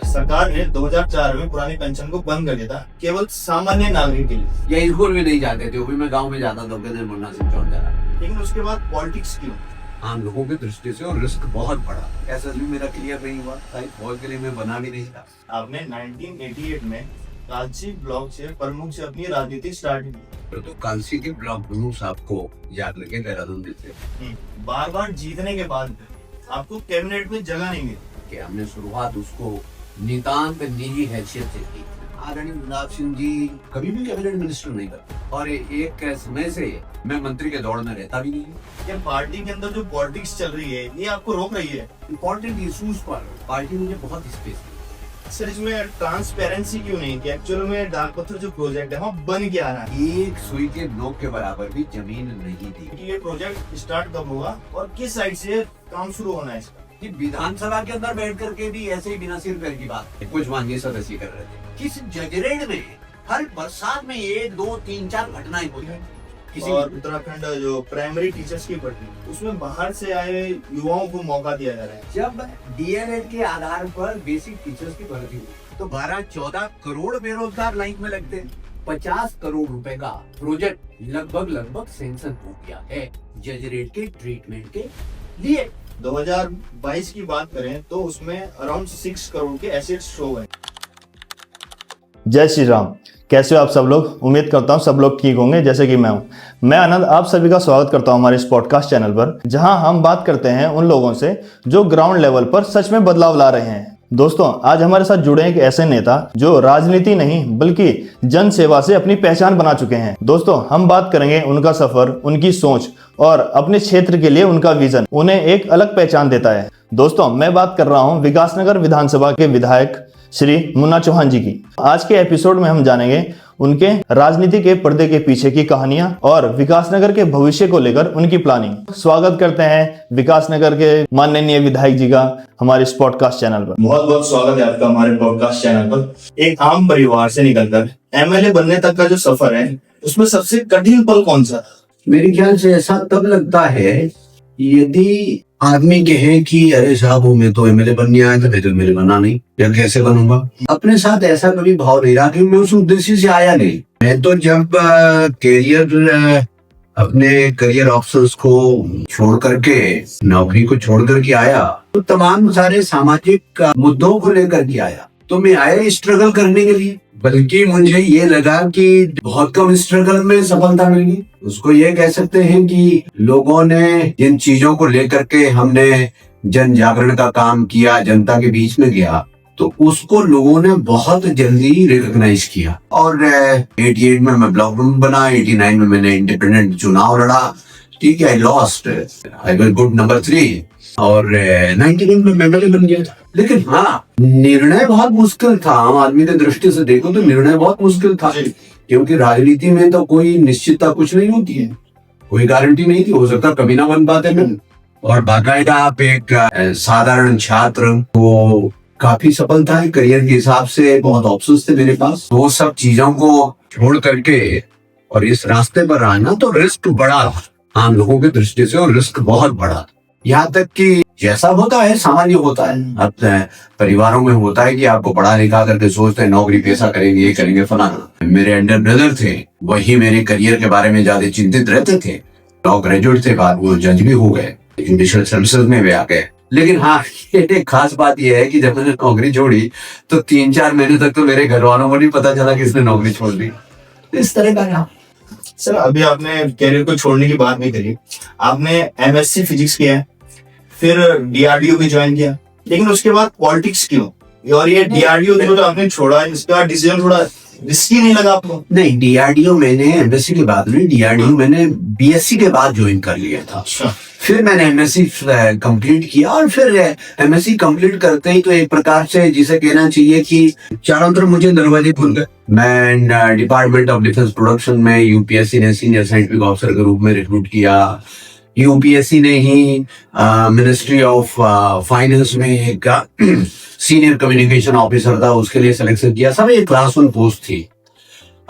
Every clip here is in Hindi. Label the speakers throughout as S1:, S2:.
S1: सरकार ने 2004 में पुरानी पेंशन को बंद कर दिया था केवल सामान्य नागरिक के लिए।
S2: या स्कूल भी नहीं जाते थे, वो भी मैं गांव में जाता था, कहते मुन्ना सिंह चौड़ जा रहा।
S1: लेकिन उसके बाद पॉलिटिक्स क्यों?
S2: आम लोगों की दृष्टि से और रिस्क बहुत बड़ा। ऐसा भी मेरा क्लियर नहीं हुआ, फौज के लिए मैं बना भी नहीं था।
S1: आपने 1988 में कालची ब्लॉक से प्रमुख से अपनी राजनीति स्टार्ट की।
S2: तो कालसी के ब्लॉक प्रमुख साहब को याद रखे, देहरादून थे।
S1: बार बार जीतने के बाद आपको कैबिनेट में जगह नहीं मिली
S2: कि हमने शुरुआत उसको नितांत निजी हैसियत से की। आदरणीय गुलाब सिंह जी कभी भी कैबिनेट मिनिस्टर नहीं करते, और एक समय से मैं मंत्री के दौड़ में रहता भी नहीं।
S1: ये पार्टी के अंदर जो पॉलिटिक्स चल रही है ये आपको रोक रही है।
S2: इम्पोर्टेंट इश्यूज पर पार्टी मुझे बहुत स्पेस दी।
S1: सर इसमें ट्रांसपेरेंसी क्यों नहीं कि एक्चुअल में डाक पत्थर जो प्रोजेक्ट है वहाँ बन क्या रहा है?
S2: एक सुई के नोक के बराबर भी जमीन नहीं दी।
S1: ये प्रोजेक्ट स्टार्ट कब होगा और किस साइड से काम शुरू होना है इसका?
S2: कि विधानसभा के अंदर बैठ करके भी ऐसे ही बिना सिर पैर की बात कुछ माननीय सदस्य कर रहे थे। किस जजरेड में हर बरसात में 1, 2, 3, 4 घटनाएं हुई है। किसी
S1: और उत्तराखंड जो प्राइमरी टीचर्स की भर्ती उसमें बाहर से आए युवाओं को मौका दिया जा रहा है।
S2: जब डीएलएड के आधार पर बेसिक टीचर्स की भर्ती हुई तो 12-14 करोड़ बेरोजगार लाइन में लगते। 50 करोड़ रुपए का प्रोजेक्ट लगभग सैंक्शन हो गया है जजरेड के ट्रीटमेंट के लिए।
S1: 2022 की बात करें तो उसमें अराउंड 6 करोड़ के एसेट्स शो है।
S3: जय श्री राम। कैसे हो आप सब लोग? उम्मीद करता हूँ सब लोग ठीक होंगे जैसे कि मैं हूँ। मैं आनंद आप सभी का स्वागत करता हूँ हमारे इस पॉडकास्ट चैनल पर, जहां हम बात करते हैं उन लोगों से जो ग्राउंड लेवल पर सच में बदलाव ला रहे हैं। दोस्तों आज हमारे साथ जुड़े एक ऐसे नेता जो राजनीति नहीं बल्कि जन सेवा से अपनी पहचान बना चुके हैं। दोस्तों हम बात करेंगे उनका सफर, उनकी सोच और अपने क्षेत्र के लिए उनका विजन उन्हें एक अलग पहचान देता है। दोस्तों मैं बात कर रहा हूँ विकासनगर विधानसभा के विधायक श्री मुन्ना चौहान जी की। आज के एपिसोड में हम जानेंगे उनके राजनीति के पर्दे के पीछे की कहानियां और विकासनगर के भविष्य को लेकर उनकी प्लानिंग। स्वागत करते हैं विकासनगर के माननीय विधायक जी का हमारे इस पॉडकास्ट चैनल पर।
S1: बहुत बहुत स्वागत है आपका हमारे पॉडकास्ट चैनल पर। एक आम परिवार से निकलकर एमएलए बनने तक का जो सफर है उसमें सबसे कठिन पल कौन सा था?
S2: मेरे ख्याल से ऐसा तब लगता है यदि आदमी कहे कि अरे साहब वो मैं तो एमएलए बनने आया था, मैं तो एमएलए बना नहीं, या कैसे बनूंगा। अपने साथ ऐसा कभी भाव नहीं रहा कि मैं उस उद्देश्य से आया नहीं। मैं तो जब अपने करियर ऑप्शंस को छोड़ करके नौकरी को छोड़ करके आया तो तमाम सारे सामाजिक मुद्दों को लेकर के आया। तो मैं आया स्ट्रगल करने के लिए, बल्कि मुझे ये लगा कि बहुत कम स्ट्रगल में सफलता मिली। उसको ये कह सकते हैं कि लोगों ने जिन चीजों को लेकर के हमने जन जागरण का काम किया, जनता के बीच में गया, तो उसको लोगों ने बहुत जल्दी रिकॉग्नाइज किया। और 88 में मैं ब्लॉक प्रमुख बना, 89 में मैंने इंडिपेंडेंट चुनाव लड़ा, ठीक है, I lost, I was good number 3, और 99 में एमएलए बन गया था। लेकिन हाँ, निर्णय बहुत मुश्किल था। आम आदमी की दृष्टि से देखो तो निर्णय बहुत मुश्किल था, क्योंकि राजनीति में तो कोई निश्चितता कुछ नहीं होती है, कोई गारंटी नहीं थी। हो सकता कभी ना बन पाते मैं। और बाकायदा आप एक साधारण छात्र को काफी सफलता है करियर के हिसाब से, बहुत ऑप्शंस थे मेरे पास। वो सब चीजों को छोड़ करके और इस रास्ते पर आना तो रिस्क बड़ा आम लोगों की दृष्टि से, और रिस्क बहुत बड़ा। यहाँ तक कि जैसा होता है सामान्य होता है, अपने परिवारों में होता है कि आपको पढ़ा लिखा करके सोचते हैं नौकरी पैसा करेंगे, ये करेंगे, फलाना। मेरे अंडर ब्रदर थे, वही मेरे करियर के बारे में ज्यादा चिंतित रहते थे। लॉ ग्रेजुएट थे, बाद वो जज भी हो गए, जुडिशियल सर्विसेज में भी आ गए। लेकिन हाँ, एक खास बात यह है कि जब मैंने नौकरी छोड़ी तो 3-4 महीने तक तो मेरे घर वालों को नहीं पता चला कि इसने नौकरी छोड़ दी। इस तरह का।
S1: सर अभी आपने कैरियर को छोड़ने की बात नहीं करी, आपने एमएससी फिजिक्स किया है, फिर डीआरडीओ भी ज्वाइन किया, लेकिन उसके बाद पॉलिटिक्स क्यों? और ये डीआरडीओ जो आपने छोड़ा, इसका डिसीजन थोड़ा रिस्की नहीं लगा आपको?
S2: नहीं, डीआरडीओ मैंने एमएससी के बाद नहीं, डीआरडीओ मैंने बीएससी के बाद ज्वाइन कर लिया था। फिर मैंने एमएससी कंप्लीट किया, और फिर एमएससी कंप्लीट करते ही तो एक प्रकार से जिसे कहना चाहिए कि चारों तरफ मुझे दरवाजे खुल गए। मैं डिपार्टमेंट ऑफ डिफेंस प्रोडक्शन में यूपीएससी ने सीनियर साइंटिफिक ऑफिसर के रूप में रिक्रूट किया। यूपीएससी ने ही मिनिस्ट्री ऑफ फाइनेंस में एक सीनियर कम्युनिकेशन ऑफिसर था, उसके लिए सिलेक्शन किया। सब एक क्लास 1 पोस्ट थी।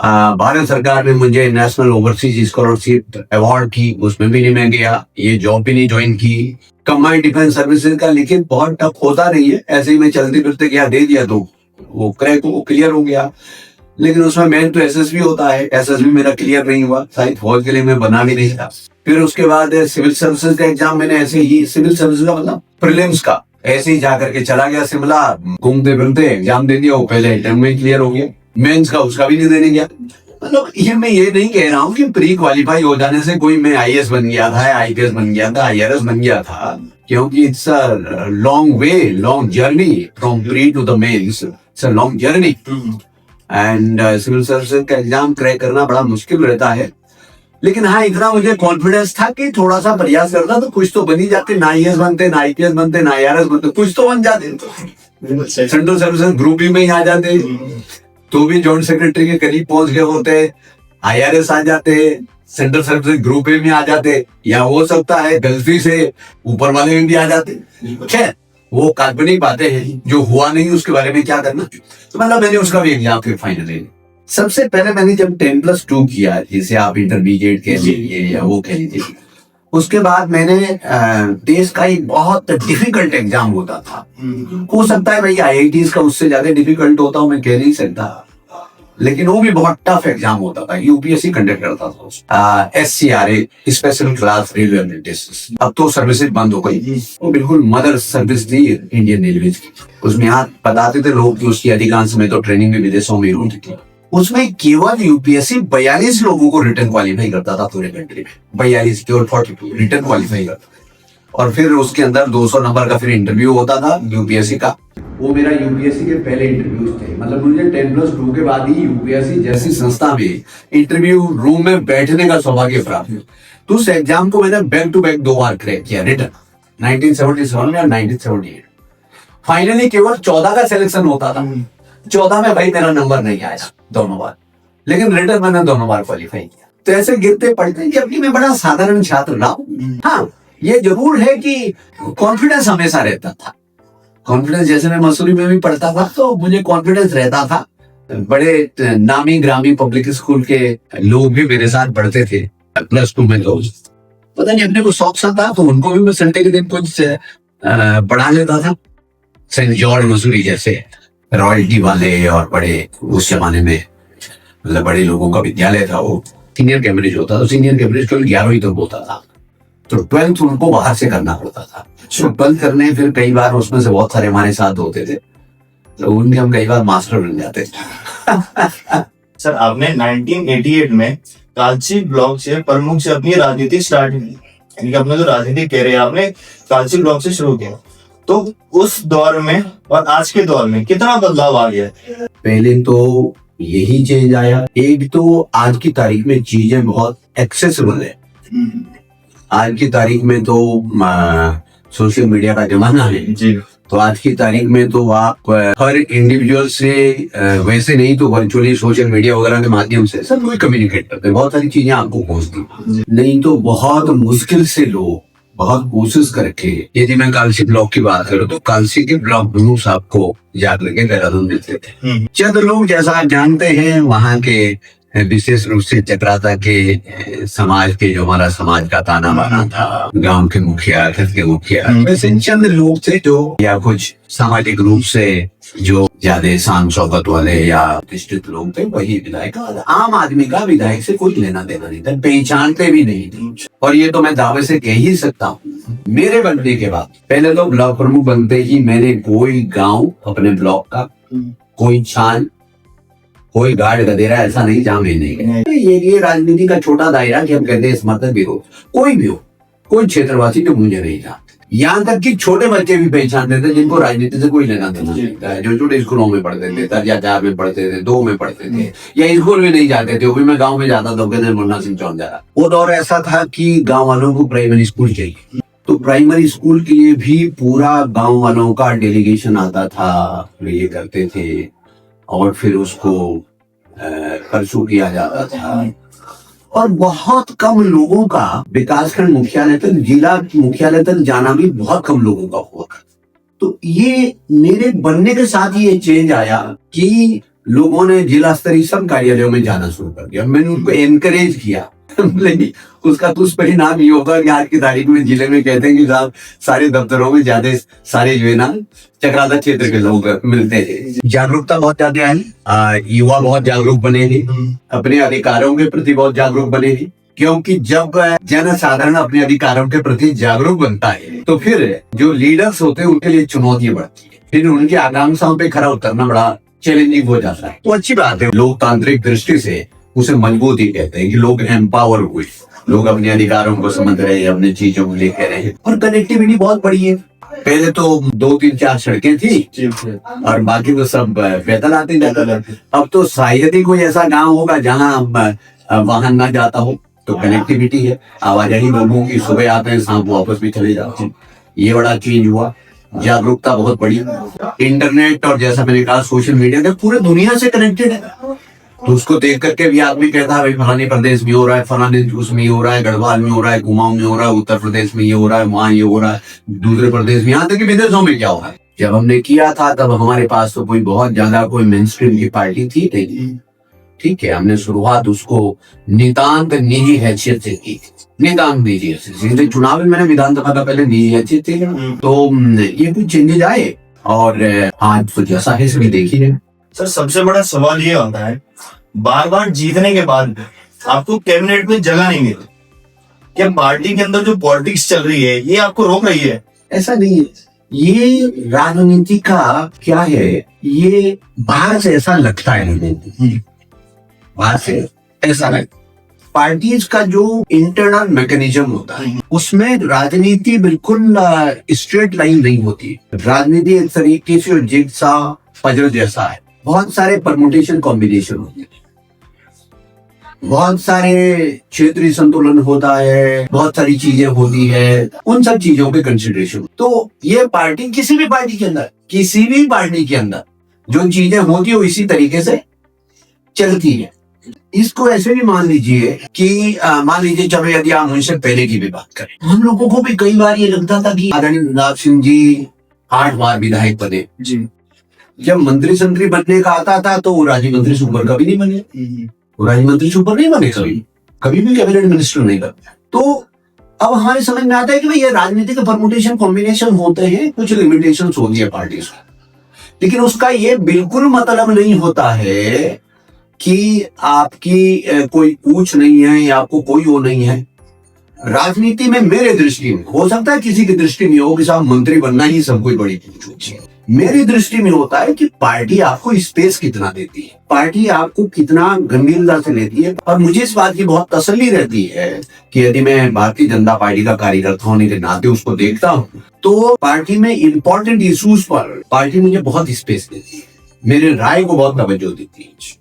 S2: भारत सरकार ने मुझे नेशनल ओवरसीज स्कॉलरशिप अवार्ड की, उसमें भी नहीं मैं गया, ये जॉब भी नहीं ज्वाइन की। कंबाइंड डिफेंस सर्विसेज का लेकिन बहुत टफ होता नहीं है, ऐसे ही मैं चलते फिरते गया, दे दिया तो वो क्रैक वो क्लियर हो गया। लेकिन उसमें मेन तो एसएसबी होता है, एसएसबी मेरा क्लियर नहीं हुआ, शायद फौज के लिए मैं बना भी नहीं था। फिर उसके बाद सिविल सर्विसेज का एग्जाम मैंने ऐसे ही, सिविल सर्विसेज का मतलब प्रीलिम्स का, ऐसे ही जा करके चला गया शिमला, घूमते फिरते एग्जाम दे दिया, वो पहले अटेम्प्ट में क्लियर हो गया। मेंस का उसका भी नहीं देने गया। मतलब ये मैं ये नहीं कह रहा हूँ कि प्री क्वालिफाई हो जाने से कोई मैं आईएएस बन गया था, आईपीएस बन गया था, आईआरएस बन गया था, क्योंकि it's a long way, long journey from pre to the mains, it's a long journey. And civil services का एग्जाम क्रैक करना बड़ा मुश्किल रहता है। लेकिन हाँ, इतना मुझे कॉन्फिडेंस था कि थोड़ा सा प्रयास करता तो कुछ तो बन ही जाते, ना आईएएस बनते, ना आईपीएस बनते, ना आईआरएस बनते, कुछ तो बन जाते। सेंट्रल सर्विसेज ग्रुप बी में ही आ जाते, तो भी जॉइंट सेक्रेटरी के करीब पहुंच गए होते, आईआरएस आ जाते, सेंट्रल सर्विसेज ग्रुप ए में आ जाते, या हो सकता है गलती से ऊपर वाले में भी आ जाते। खैर वो काल्पनिक बातें हैं, जो हुआ नहीं उसके बारे में क्या करना। तो मतलब मैंने उसका भी एग्जाम फिर फाइनली, सबसे पहले मैंने जब 10+2 किया, जिसे आप इंटरमीडिएट कह लीजिए या वो कह लीजिए, उसके बाद मैंने देश का एक बहुत डिफिकल्ट एग्जाम होता था। हो सकता है भाई आईआईटीज का उससे ज्यादा डिफिकल्ट होता हूँ, मैं कह नहीं सकता, लेकिन वो भी बहुत टफ एग्जाम होता था, यूपीएससी कंडक्ट करता था। SCRA, special class railway apprentice, अब तो सर्विसेज बंद हो गई, वो बिल्कुल मदर सर्विस थी इंडियन रेलवे की। उसमें आप बताते थे लोग कि उसकी अधिकांश में तो ट्रेनिंग भी विदेशों में होती थी। उसमें केवल यूपीएससी 42 लोगों को रिटर्न क्वालिफाई करता था पूरे कंट्री में, 42 केवल 42 रिटर्न क्वालिफाई करता। और फिर उसके अंदर 200 नंबर का फिर इंटरव्यू होता था यूपीएससी का। वो मेरा यूपीएससी के पहले इंटरव्यूज थे, मतलब मुझे 10+2 के बाद ही यूपीएससी जैसी संस्था में इंटरव्यू रूम में बैठने का सौभाग्य प्राप्त हुआ। तो उस एग्जाम को मैंने बैक टू बैक 2 बार क्रैक किया, रिटर्न 1977 में और 1978। फाइनली केवल 14 का सिलेक्शन होता था, 14 में भाई मेरा नंबर नहीं आया दोनों बार, लेकिन रिटर्न मैंने दोनों बार क्वालिफाई किया। तो ऐसे गिरते पड़ते, जबकि मैं बड़ा साधारण छात्र रहा हूँ। हाँ, ये जरूर है कि कॉन्फिडेंस हमेशा रहता था। कॉन्फिडेंस, जैसे मैं मसूरी में भी पढ़ता था तो मुझे कॉन्फिडेंस रहता था। बड़े नामी ग्रामी पब्लिक स्कूल के लोग भी मेरे साथ पढ़ते थे +2 में। तो पता नहीं अपने को शौक सा था, तो उनको भी मैं संडे के दिन कुछ पढ़ा लेता था। सेंट जॉर्ज मसूरी जैसे रॉयल्टी वाले और बड़े उस जमाने में मतलब बड़े लोगों का विद्यालय था, वो सीनियर कैम्ब्रिज होता था। सीनियर कैम्ब्रिज केवल 11वीं तक होता था, तो 12th उनको बाहर से करना पड़ता था। तो 12th करने फिर कई बार उसमें से बहुत सारे हमारे साथ होते थे, तो उनके हम कई बार मास्टर बन जाते थे।
S1: सर, आपने 1988 में कालची ब्लॉक से प्रमुख से अपनी राजनीति स्टार्ट की, यानी कि अपना जो राजनीति करियर आपने कालची ब्लॉक से शुरू किया। तो उस दौर में और आज के दौर में कितना बदलाव आ गया?
S2: पहले तो यही चेंज आया, एक तो आज की तारीख में चीजें बहुत एक्सेसिबल है। आज की तारीख में तो सोशल मीडिया का जमाना है
S1: जी।
S2: तो आज की तारीख में तो आप हर इंडिविजुअल से वैसे नहीं तो वर्चुअली सोशल मीडिया वगैरह के माध्यम से सब कोई कम्युनिकेट करते हैं, बहुत सारी चीजें आपको पहुंचती। नहीं तो बहुत मुश्किल से लोग बहुत कोशिश करके, यदि मैं कालसी ब्लॉक की बात करूं तो कालसी के ब्लॉक प्रमुख साहब को जाकर के देहरादून मिलते थे। चंद लोग, जैसा आप जानते हैं, वहाँ के विशेष रूप से चक्राता के समाज के, जो हमारा समाज का ताना बाना था, गांव के मुखिया, घर के मुखिया, वैसे चंद लोग थे जो, या कुछ सामाजिक रूप से जो ज्यादा शान शौकत वाले या प्रतिष्ठित लोग थे, वही विधायक। आम आदमी का विधायक से कुछ लेना देना नहीं था, पहचानते भी नहीं थे। और ये तो मैं दावे से कह ही सकता हूँ, मेरे बनने के बाद पहले तो ब्लॉक प्रमुख बनते ही मैंने कोई गाँव अपने ब्लॉक का, कोई छान, कोई गार्ड गदेरा ऐसा नहीं जहाँ मैं नहीं गया। ये राजनीति का छोटा दायरा कि हम कहते हैं समर्थक भी हो, कोई भी हो, कोई क्षेत्रवासी तो मुझे नहीं जानते। यहाँ तक कि छोटे बच्चे भी पहचानते थे जिनको राजनीति से कोई लेना देना नहीं था, जो छोटे स्कूलों में पढ़ते थे, दर्जा 4 में पढ़ते थे, 2 में पढ़ते थे, या स्कूल में नहीं जाते थे। वो भी मैं गाँव में जाता था, कहते मुन्ना सिंह चौन जा रहा। वो दौर ऐसा था कि गाँव वालों को प्राइमरी स्कूल चाहिए, तो प्राइमरी स्कूल के लिए भी पूरा गाँव वालों का डेलीगेशन आता था, ये करते थे और फिर उसको परसू किया जाता था। और बहुत कम लोगों का विकासखंड मुख्यालय तक, जिला मुख्यालय तक जाना भी बहुत कम लोगों का हुआ। तो ये मेरे बनने के साथ ही ये चेंज आया कि लोगों ने जिला स्तरीय सब कार्यालयों में जाना शुरू कर दिया। मैंने उनको एनकरेज किया लेकिन उसका दुष्परिणाम ये होगा कि आज की तारीख में जिले में कहते हैं कि साहब सारे दफ्तरों में ज्यादा सारे जो है ना चक्राता क्षेत्र के लोग मिलते हैं। जागरूकता बहुत ज्यादा है, युवा बहुत जागरूक बने हैं, अपने अधिकारों के प्रति बहुत जागरूक बने हैं, क्योंकि जब जन साधारण अपने अधिकारों के प्रति जागरूक बनता है तो फिर जो लीडर्स होते हैं उनके लिए चुनौतियां बढ़ती है, फिर उनकी आकांक्षाओं पे खरा उतरना बड़ा चैलेंजिंग हो जाता है। तो अच्छी बात है, लोकतांत्रिक दृष्टि से उसे मजबूती कहते हैं कि लोग एम्पावर हुए, लोग अपने अधिकारों को समझ रहे हैं, अपनी चीजों को लेकर रहे हैं। और कनेक्टिविटी बहुत बड़ी है। पहले तो 2-3-4 सड़कें थी और बाकी तो सब पैदल आते जाते। अब तो शायद ही कोई ऐसा गांव होगा जहां वाहन ना जाता हो। तो कनेक्टिविटी है, आवाजाही लोगों की, सुबह आते हैं शाम वापस भी चले जाते हैं। ये बड़ा चेंज हुआ, जागरूकता बहुत बड़ी। इंटरनेट और जैसा मैंने कहा सोशल मीडिया के पूरे दुनिया से कनेक्टेड है, तो उसको देख करके भी आदमी कहता है भाई फलाने प्रदेश में हो रहा है, फलाने उसमें हो रहा है, गढ़वाल में हो रहा है, कुमाऊं में हो रहा है, उत्तर प्रदेश में ये हो रहा है, वहां ये हो रहा है, दूसरे प्रदेश में, यहाँ तक कि विदेशों में क्या हो रहा है। जब हमने किया था तब हमारे पास तो कोई बहुत ज्यादा कोई मेन स्ट्रीम की पार्टी थी नहीं। ठीक है, हमने शुरुआत उसको नितांत निजी हैसियत से की, नितांत निजी हैसियत। चुनाव में मैंने विधानसभा का पहले निजी हैसियत थी, तो ये कुछ चेंजेज आए और आज तो जैसा है इसमें देखिए।
S1: सर सबसे बड़ा सवाल ये होता है, बार बार जीतने के बाद आपको कैबिनेट में जगह नहीं मिली, क्या पार्टी के अंदर जो पॉलिटिक्स चल रही है ये आपको रोक रही है?
S2: ऐसा नहीं है, ये राजनीति का क्या है, ये बाहर से ऐसा लगता है, बाहर से ऐसा लगता। पार्टीज का जो इंटरनल मैकेनिज्म होता है उसमें राजनीति बिल्कुल स्ट्रेट लाइन नहीं होती। राजनीति एक तरीके से जिगसा पजल जैसा है, बहुत सारे परमुटेशन कॉम्बिनेशन होते हैं, बहुत सारे क्षेत्रीय संतुलन होता है, बहुत सारी चीजें होती है, उन सब चीजों पे कंसिडरेशन। तो ये पार्टी किसी भी पार्टी के अंदर जो चीजें होती है वो इसी तरीके से चलती है। इसको ऐसे भी मान लीजिए कि मान लीजिए जब यदि आप उनसे पहले की भी बात करें, हम लोगों को भी कई बार ये लगता था कि आदरणीय प्रताप सिंह जी 8 बार विधायक बने जी, जब मंत्री संतरी बनने का आता था तो वो राज्य मंत्री से ऊपर कभी नहीं बने, वो राज्य मंत्री से ऊपर नहीं बने, कभी भी कैबिनेट मिनिस्टर नहीं बने। तो अब हमारे समझ में आता है कि भाई ये राजनीतिक परमुटेशन कॉम्बिनेशन होते हैं, कुछ लिमिटेशंस होती है पार्टीज को, लेकिन उसका ये बिल्कुल मतलब नहीं होता है कि आपकी कोई पूछ नहीं है या आपको कोई वो नहीं है। राजनीति में मेरे दृष्टि में, हो सकता है किसी की दृष्टि में हो कि साहब मंत्री बनना ही सब कोई बड़ी पूछ है, मेरी दृष्टि में होता है कि पार्टी आपको स्पेस कितना देती है, पार्टी आपको कितना गंभीरता से लेती है। और मुझे इस बात की बहुत तसल्ली रहती है कि यदि मैं भारतीय जनता पार्टी का कार्यकर्ता होने के नाते उसको देखता हूँ तो पार्टी में इंपॉर्टेंट इश्यूज पर पार्टी मुझे बहुत स्पेस देती है, मेरे राय को बहुत तवज्जो देती है।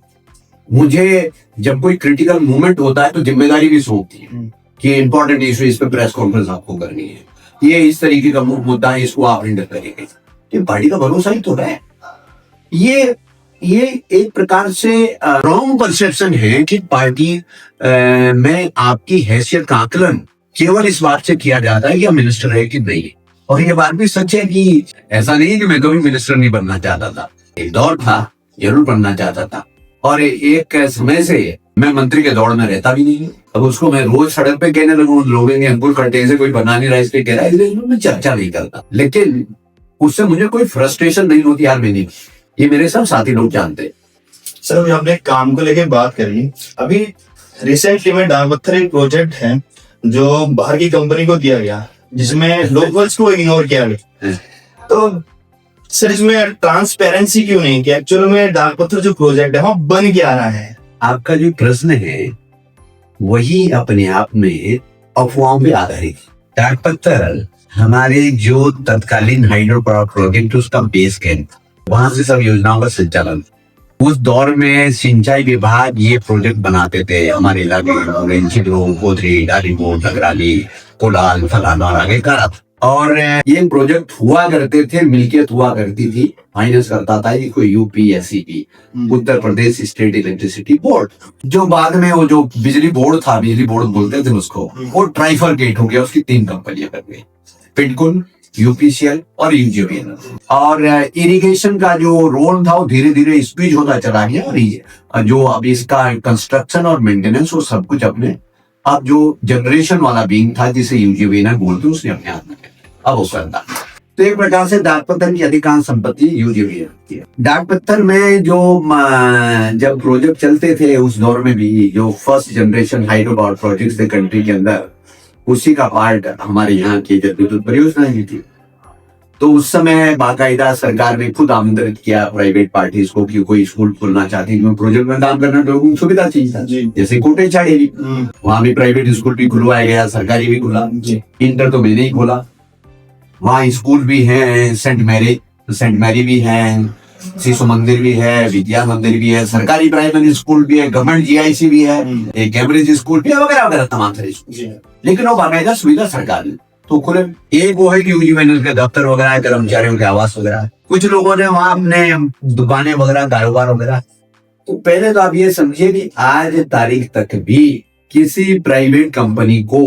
S2: मुझे जब कोई क्रिटिकल मूवमेंट होता है तो जिम्मेदारी भी सौंपती है कि इंपॉर्टेंट इशू, इस पे प्रेस कॉन्फ्रेंस आपको करनी है, ये इस तरीके का मुद्दा है, इसको आप हैंडल करेंगे। ये पार्टी का भरोसा ही तो है। ये एक प्रकार से रॉन्ग परसेप्शन है कि पार्टी में आपकी हैसियत का आकलन केवल इस बात से किया जाता है कि आप मिनिस्टर है कि नहीं। और ये बात भी सच है कि ऐसा नहीं कि मैं कभी मिनिस्टर नहीं बनना चाहता था, एक दौर था जरूर बनना चाहता था, और एक समय से मैं मंत्री के दौड़ में रहता भी नहीं। अब उसको मैं रोज सड़क पे कहने लगूं, लोगों ने अंकुल खट्टे से कोई बना नहीं रहा इसलिए कह रहा है, इसलिए मैं चर्चा नहीं करता, लेकिन उससे मुझे कोई फ्रस्ट्रेशन नहीं होती यार, मैंने ये मेरे सब साथी लोग जानते हैं।
S1: सर अभी आपने काम को लेके बात करी, अभी रिसेंटली में डाक पत्थर एक प्रोजेक्ट है जो बाहर की कंपनी को दिया गया जिसमें लोकल्स को इग्नोर किया गया, तो सर इसमें ट्रांसपेरेंसी क्यों नहीं कि एक्चुअल में डाक पत्थर जो प्रोजेक्ट है वो बन क्या रहा है?
S2: आपका जो प्रश्न है वही अपने आप में अफवाहों पे आधारित। डाक पत्थर हमारे जो तत्कालीन हाइड्रो पावर प्रोजेक्ट उसका बेस कैंप, वहां से सब योजनाओं का संचालन। उस दौर में सिंचाई विभाग ये प्रोजेक्ट बनाते थे हमारे इलाके में, गोदरी, डालीकोट, नगराली, कोलाल, फलाना और आगे का। और ये प्रोजेक्ट हुआ करते थे, मिल्कियत हुआ करती थी, फाइनेंस करता था कोई यूपीएससीबी, Uttar Pradesh state electricity board. जो बाद में वो जो बिजली बोर्ड था, बिजली बोर्ड बोलते थे उसको, वो ट्राइफरकेट हो गया, उसकी 3 कंपनियां कर गई, पिडकुल, यूपीसीएल और यूजीवीएनएल। और इरिगेशन का जो रोल था वो धीरे धीरे स्पीड होता चला गया, और जो अब इसका कंस्ट्रक्शन और मेंटेनेंस वो सब कुछ अपने अब जो जनरेशन वाला बीइंग था जिसे यूजीवीएनएल बोलते हैं उसने अपने हाथ में अब वो करता। तो एक प्रकार से डाक पत्थर की अधिकांश संपत्ति यूजीवीएनएल की है। डाक पत्थर में जो जब प्रोजेक्ट चलते थे उस दौर में भी जो first generation hydro power project थे कंट्री के अंदर, उसी का पार्ट हमारे यहाँ की जल विद्युत परियोजना ही थी। तो उस समय बाकायदा सरकार ने खुद आमंत्रित किया प्राइवेट पार्टीज को कि कोई स्कूल खोलना चाहती है, प्रोजेक्ट में काम करना लोगों को सुविधा चाहिए था, जैसे कोटे चाड़ेली वहां भी प्राइवेट स्कूल भी खुलवाया गया, सरकारी भी खुला। इंटर तो मैंने ही खोला, वहाँ स्कूल भी है, सेंट मैरी भी है, शिशु मंदिर भी है, विद्या मंदिर भी है, सरकारी प्राइमरी स्कूल भी है, गवर्नमेंट जीआईसी भी है, एक कैम्ब्रिज स्कूल भी है, वगैरह वगैरह तमाम सारे स्कूल। लेकिन वो बाकायदा सुविधा सरकार ने तो खुले। एक वो है कि यूजीवीएनएल के दफ्तर वगैरह, कर्मचारियों के आवास वगैरह, कुछ लोगों ने वहां अपने दुकानें वगैरह, कारोबार वगैरह। तो पहले तो आप ये समझिए कि आज तारीख तक भी किसी प्राइवेट कंपनी को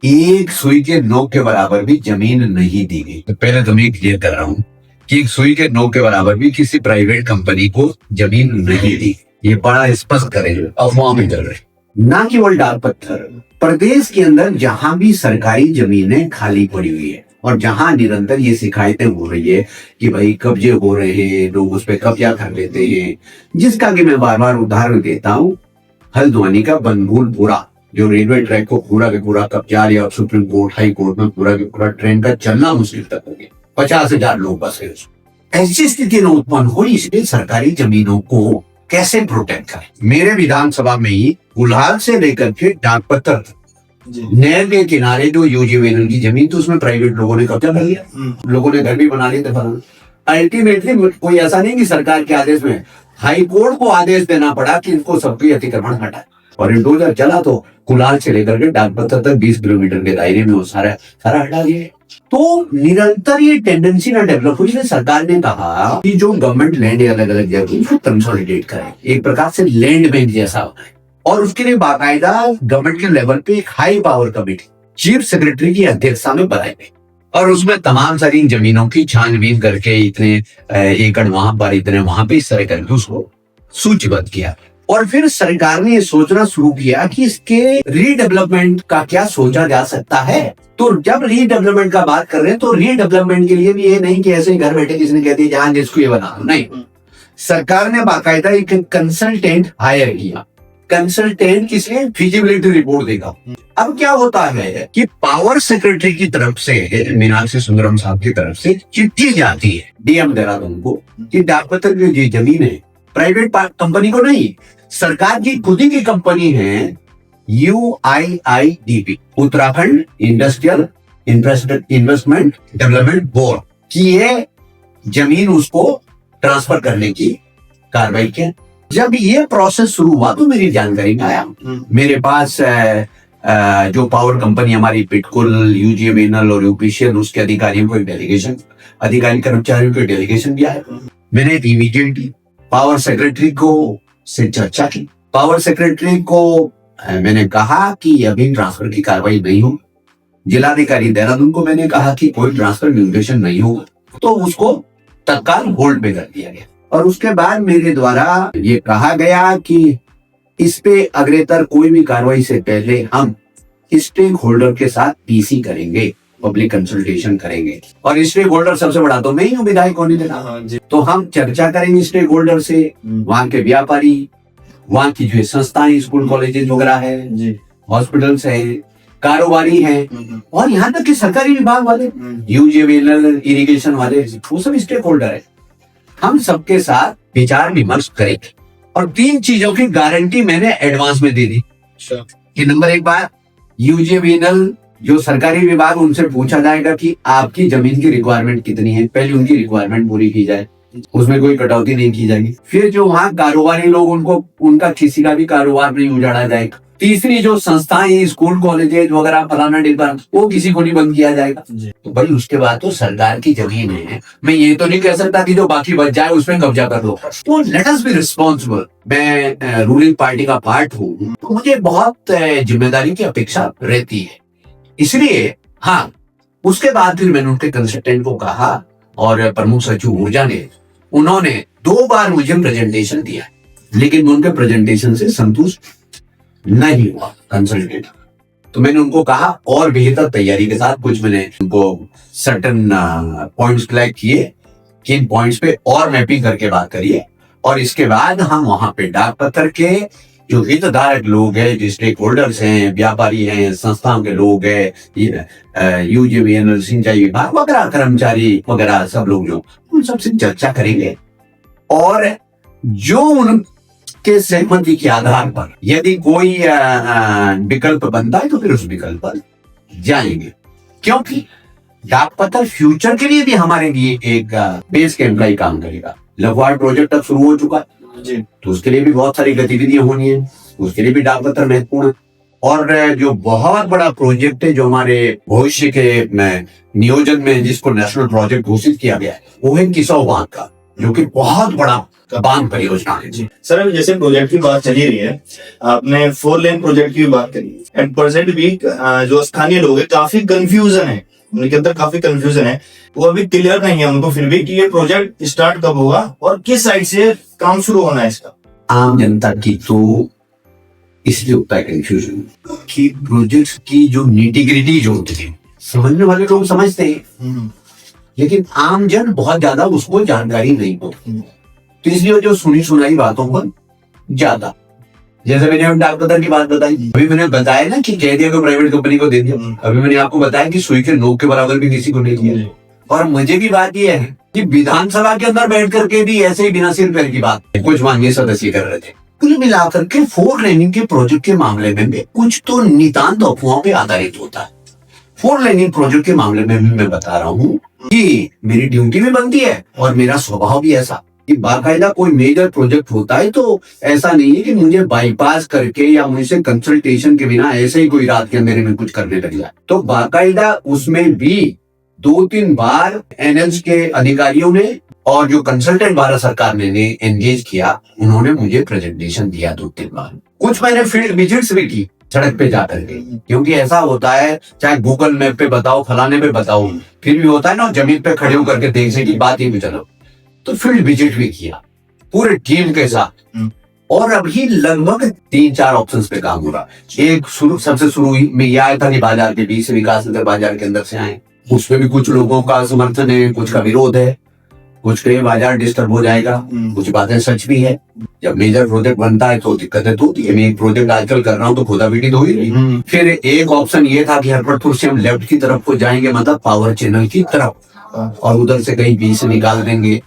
S2: एक सुई के नोक के बराबर भी जमीन नहीं दी गई। तो पहले तो मैं क्लियर कर रहा हूँ कि एक सुई के नोक के बराबर भी किसी प्राइवेट कंपनी को जमीन नहीं दी, ये बड़ा स्पष्ट करें, अफवाह में चल रहे। ना केवल डाक पत्थर, प्रदेश के अंदर जहां भी सरकारी जमीनें खाली पड़ी हुई है और जहां निरंतर ये शिकायतें हो रही है कि भाई कब्जे हो रहे हैं, लोग उस पर कब्जा कर लेते हैं, जिसका कि मैं बार बार उदाहरण देता हूँ, हल्द्वानी का बनभूलपुरा जो रेलवे ट्रैक को पूरा के पूरा कब्जा लिया और सुप्रीम कोर्ट, हाई कोर्ट में पूरा के पूरा ट्रेन का चलना मुश्किल तक हो गया, 50,000 लोग बस गए। ऐसी स्थिति न उत्पन्न हो, इसलिए सरकारी जमीनों को कैसे प्रोटेक्ट करें। मेरे विधानसभा में ही गुलहाल से लेकर के डाक पत्थर नहर के किनारे जो यूजीवीएनएल की जमीन थी उसमें प्राइवेट लोगों ने कब्जा कर लिया, लोगों ने घर भी बना लिए थे। अल्टीमेटली कोई ऐसा नहीं कि सरकार के आदेश में, हाई कोर्ट को आदेश देना पड़ा कि इनको सबकी अतिक्रमण हटाए, और इंडोजर चला तो कुलाल से लेकर के डाक पत्थर तक 20 किलोमीटर के दायरे में वो सारा हटा दिया। तो निरंतर ये टेंडेंसी ना डेवलप हुई, सरकार ने कहा कि जो गवर्नमेंट लैंड है अलग अलग जगह उसको कंसोलिडेट करें, एक प्रकार से लैंड बैंक जैसा बनाए, और उसके लिए बाकायदा गवर्नमेंट के लेवल पे एक high power committee chief secretary की अध्यक्षता में बनाई गई, और उसमें तमाम सारी जमीनों की छानबीन करके इतने एकड़ वहां पर, इतने वहां पे, इस तरह करके उसको सूचीबद्ध किया। और फिर सरकार ने ये सोचना शुरू किया कि इसके रीडेवलपमेंट का क्या सोचा जा सकता है। तो जब रीडेवलपमेंट का बात कर रहे हैं तो रीडेवलपमेंट के लिए भी ये नहीं कि ऐसे घर बैठे किसी ने कह दिया जहां जिसको ये बना, नहीं, सरकार ने बाकायदा एक कंसल्टेंट हायर किया। कंसल्टेंट किस लिए? फिजिबिलिटी रिपोर्ट देगा। अब क्या होता है कि पावर सेक्रेटरी की तरफ से, मीनाक्षी सुंदरम साहब की तरफ से चिट्ठी जाती है डीएम देहरादून को कि डाक पत्थर की जो जमीन है प्राइवेट कंपनी को नहीं, सरकार की खुद ही की कंपनी है UIIDB, Uttarakhand industrial investment development board, की ये जमीन उसको ट्रांसफर करने की कार्रवाई की। जब ये प्रोसेस शुरू हुआ तो मेरी जानकारी में आया, मेरे पास जो पावर कंपनी हमारी पिटकुल, यूजीवीएनएल और यूपीसीएल, उसके अधिकारियों को एक डेलीगेशन, अधिकारी कर्मचारियों को डेलीगेशन दिया है। मैंने इमीडिएटली पावर सेक्रेटरी को से चर्चा की। पावर सेक्रेटरी को मैंने कहा कि अभी ट्रांसफर की कार्रवाई नहीं हो। जिलाधिकारी देहरादून को मैंने कहा कि कोई ट्रांसफर म्यूटेशन नहीं होगा, तो उसको तत्काल होल्ड पे कर दिया गया। और उसके बाद मेरे द्वारा ये कहा गया कि इस पे अग्रेतर कोई भी कार्रवाई से पहले हम स्टेक होल्डर के साथ पीसी करेंगे, पब्लिक कंसल्टेशन करेंगे। और स्टेक होल्डर सबसे बड़ा तो मैं ही हूँ, विधायक को नहीं देना। तो हम चर्चा करेंगे स्टेक होल्डर से, वहां के व्यापारी, वहां की जो संस्थाएं, स्कूल कॉलेजेस वगैरह है, हॉस्पिटल्स है, कारोबारी है, और यहाँ तक कि सरकारी विभाग वाले, यूजीवीएनएल, इरिगेशन वाले, वो सब स्टेक होल्डर है। हम सबके साथ विचार विमर्श करेंगे। और 3 चीजों की गारंटी मैंने एडवांस में दे दी कि नंबर 1 बात, यूजीवीएनएल जो सरकारी विभाग, उनसे पूछा जाएगा कि आपकी जमीन की रिक्वायरमेंट कितनी है, पहले उनकी रिक्वायरमेंट पूरी की जाए, उसमें कोई कटौती नहीं की जाएगी। फिर जो वहाँ कारोबारी लोग, उनको उनका किसी का भी कारोबार नहीं उजाड़ा जाएगा। तीसरी जो संस्थाएं, स्कूल कॉलेजेस वगैरह फलाना डिब्बा, वो किसी को नहीं बंद किया जाएगा। तो भाई उसके बाद तो सरकार की जमीन है, मैं ये तो नहीं कह सकता कि जो बाकी बच जाए उसमें कब्जा कर लो। तो लेट अस बी रिस्पॉन्सिबल। मैं रूलिंग पार्टी का पार्ट हूँ, तो मुझे बहुत जिम्मेदारी की अपेक्षा रहती है। इसलिए हाँ, उसके बाद फिर मैंने उनके कंसल्टेंट को कहा और प्रमुख सचिव ऊर्जा ने, उन्होंने 2 बार मुझे प्रेजेंटेशन दिया, लेकिन मैं उनके प्रेजेंटेशन से संतुष्ट नहीं हुआ कंसल्टेंट। तो मैंने उनको कहा और बेहतर तैयारी के साथ कुछ मैंने उनको सर्टन पॉइंट्स फ्लैग किए कि इन पॉइंट्स पे और मैपिंग करके बात करिए, और इसके बाद हम वहां पे डाक पत्र के जो हितधारक लोग हैं, जो स्टेक होल्डर्स हैं, व्यापारी हैं, संस्थाओं के लोग हैं, यूजीवीएनएल सिंचाई विभाग वगैरह कर्मचारी वगैरह सब लोग जो, उन सबसे चर्चा करेंगे और जो उनके सहमति के आधार पर यदि कोई विकल्प बनता है तो फिर उस विकल्प पर जाएंगे। क्योंकि डाक पत्र फ्यूचर के लिए भी हमारे लिए एक बेस के एम्प्लाई काम करेगा। लघुवार प्रोजेक्ट अब शुरू हो चुका है
S1: जी,
S2: तो उसके लिए भी बहुत सारी गतिविधियां होनी है, उसके लिए भी डाक पत्र महत्वपूर्ण है। और जो बहुत बड़ा प्रोजेक्ट है जो हमारे भविष्य के नियोजन में जिसको नेशनल प्रोजेक्ट घोषित किया गया है, वो है किसौ बांध का, जो कि बहुत बड़ा बांध परियोजना है।
S1: जी सर, अभी जैसे प्रोजेक्ट की बात चली रही है, आपने 4 लेन प्रोजेक्ट की भी बात करी। एट प्रेजेंट भी जो स्थानीय लोग हैं काफी कंफ्यूजन है, उनके अंदर काफी कंफ्यूजन है, वो अभी क्लियर नहीं है उनको फिर भी कि ये प्रोजेक्ट स्टार्ट कब होगा और किस साइड से काम शुरू होना है इसका।
S2: आम जनता की तो इसलिए होता है कंफ्यूजन कि प्रोजेक्ट्स की जो निटिग्रिटी जो होती है समझने वाले लोग समझते हैं, लेकिन आम जन बहुत ज्यादा उसको जानकारी नहीं होती, तो इसलिए जो सुनी सुनाई बातों पर ज्यादा, जैसे मैंने डाक पत्र की बात बताई, अभी मैंने बताया ना कि कह दिया को प्राइवेट कंपनी को दे दिया, अभी मैंने आपको बताया कि सुई के नोक के बराबर भी किसी को नहीं दिया। और मुझे भी बात यह है कि विधानसभा के अंदर बैठ करके भी ऐसे ही बिना सिर पैर की बात कुछ माननीय सदस्य कर रहे थे। कुल मिलाकर के 4 लेनिंग के प्रोजेक्ट के मामले में भी कुछ तो नितांत अफवाहों पे आधारित होता है। 4 लेनिंग प्रोजेक्ट के मामले में भी मैं बता रहा हूँ कि मेरी ड्यूटी भी बनती है और मेरा स्वभाव भी ऐसा कि बाकायदा कोई मेजर प्रोजेक्ट होता है तो ऐसा नहीं है कि मुझे बाईपास करके या मुझसे कंसल्टेशन के बिना ऐसे ही कोई रात के अंधेरे में कुछ करने लग जाए। तो बाकायदा उसमें भी 2-3 बार एनएच के अधिकारियों ने और जो कंसल्टेंट भारत सरकार ने एंगेज किया, उन्होंने मुझे प्रेजेंटेशन दिया 2-3 बार। कुछ मैंने फील्ड विजिट्स भी की सड़क पे जाकर के, क्योंकि ऐसा होता है चाहे गूगल मैप पे बताओ, फलाने पे बताओ, फिर भी होता है ना जमीन पे खड़े होकर के देखने की बात ही भी चलो। तो फील्ड विजिट भी किया पूरे टीम के साथ, और अभी लगभग 3-4 ऑप्शंस पे काम हो रहा। एक सबसे शुरू में यह आया था कि बाजार के बीच से विकास नगर बाजार के अंदर से आए, उसमें भी कुछ लोगों का समर्थन है, कुछ का विरोध है, कुछ के बाजार डिस्टर्ब हो जाएगा, कुछ बातें सच भी है। जब मेजर प्रोजेक्ट बनता है तो दिक्कतें तो होती है। मैं एक प्रोजेक्ट आजकल कर रहा हूँ तो खुदा पीटी तो ही रही। फिर एक ऑप्शन ये था कि हरपटपुर से हम लेफ्ट की तरफ को जाएंगे, मतलब पावर चैनल की तरफ, और उधर से कहीं बीच से निकाल देंगे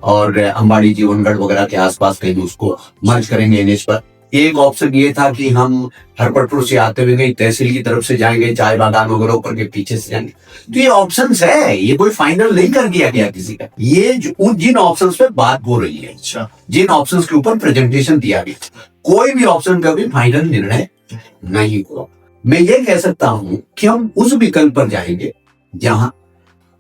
S2: और अंबाड़ी जीवनगढ़ वगैरह के आसपास कहीं उसको मर्ज करेंगे एनएच पर। एक ऑप्शन ये था कि हम हरपटपुर से आते हुए कहीं तहसील की तरफ से जाएंगे, चाय बागान वगैरह ऊपर के पीछे से जाएंगे। तो ये ऑप्शंस है, ये कोई फाइनल नहीं कर दिया गया किसी का। ये जिन ऑप्शंस पे बात हो रही है,
S1: अच्छा,
S2: जिन ऑप्शंस के ऊपर प्रेजेंटेशन दिया गया, कोई भी ऑप्शन का भी फाइनल निर्णय नहीं हुआ। मैं ये कह सकता हूं कि हम उस विकल्प पर जाएंगे जहां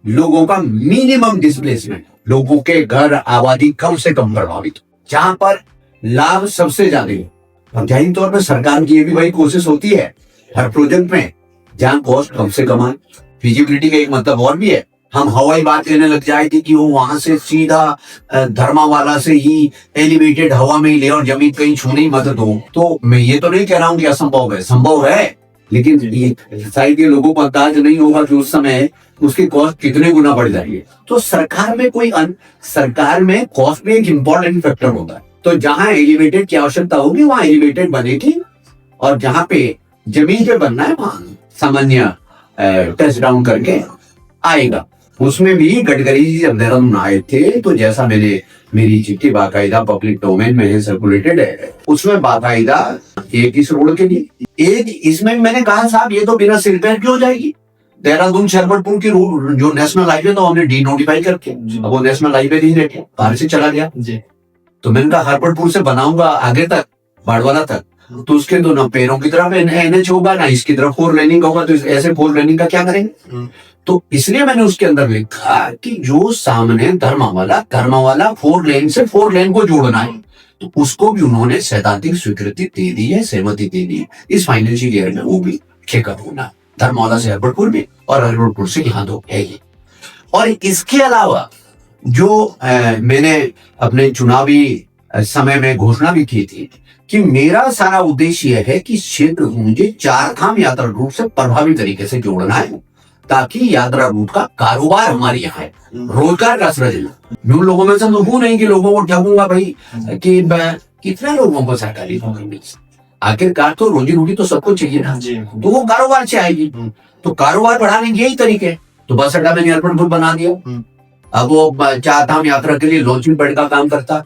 S2: लोगों का मिनिमम डिस्प्लेसमेंट, लोगों के घर आबादी कम से कम प्रभावित, जहां पर लाभ सबसे ज्यादा हो। और जाहिर तौर पर सरकार की ये भी वही कोशिश होती है हर प्रोजेक्ट में, जहां कॉस्ट कम से कम आए। फिजिबिलिटी का एक मतलब और भी है, हम हवाई बात कहने लग जाए कि वो वहां से सीधा धर्मावाला से ही एलिवेटेड हवा में ही ले और जमीन कहीं छूने ही मदद हो। तो मैं ये तो नहीं कह रहा हूँ कि असंभव है, संभव है, लेकिन ये शायद के लोगों को अंदाज नहीं होगा कि उस समय उसकी कॉस्ट कितने गुना बढ़ जाएगी। तो सरकार में कॉस्ट भी एक इम्पोर्टेंट फैक्टर होता है। तो जहां एलिवेटेड की आवश्यकता होगी वहां एलिवेटेड बनेगी, और जहां पे जमीन पे बनना है वहां सामान्य टच डाउन करके आएगा। उसमें भी गडकरी जी जब देहरादून आए थे तो जैसा मेरी चिट्ठी बाकायदा पब्लिक डोमेन में सर्कुलेटेड है, उसमें बाकायदा एक इस रोड के लिए, एक इसमें मैंने कहा साहब ये तो बिना सिर पैर की हो जाएगी। देहरादून से हरपटपुर की रोड जो नेशनल हाईवे तो हमने डी नोटिफाई करके, अब वो नेशनल हाईवे नहीं रखे, बाहर से चला गया जी। तो मैंने कहा हरपटपुर से बनाऊंगा आगे तक बाड़वाला तक, तो उसके दोनों पैरों की तरफ एनएच होगा ना, इसकी तरफ 4 लेनिंग होगा, तो ऐसे 4 लेनिंग का क्या करेंगे। तो इसलिए मैंने उसके अंदर लिखा कि जो सामने धर्मावाला 4 लेन से 4 लेन को जोड़ना है, तो उसको भी उन्होंने सैद्धांतिक स्वीकृति दे दी है, सहमति दे दी है। इस फाइनेंशियल ईयर में वो भी चेकअप होना। धर्मौला से हरबरपुर में और हरबरपुर से यहाँ 2 है ये। और इसके अलावा जो मैंने अपने चुनावी समय में घोषणा भी की थी कि मेरा सारा उद्देश्य यह है कि क्षेत्र को मुझे 4 धाम यात्रा रूट से प्रभावी तरीके से जोड़ना है, ताकि यात्रा रूट का कारोबार हमारे यहाँ है, रोजगार का सृजन। मैं उन लोगों में से तो हूं नहीं कि लोगों को ठगूंगा भाई कि कितने लोगों को सरकारी नौकरी मिल सकती। आखिरकार तो रोजी रोटी तो सबको चाहिए ना, तो वो कारोबार से आएगी। तो कारोबार बढ़ाने के यही तरीके है। तो बस अड्डा मैंने हरबरपुर बना दिया। अब वो 4 धाम यात्रा के लिए लॉन्चिंग पैड का काम करता।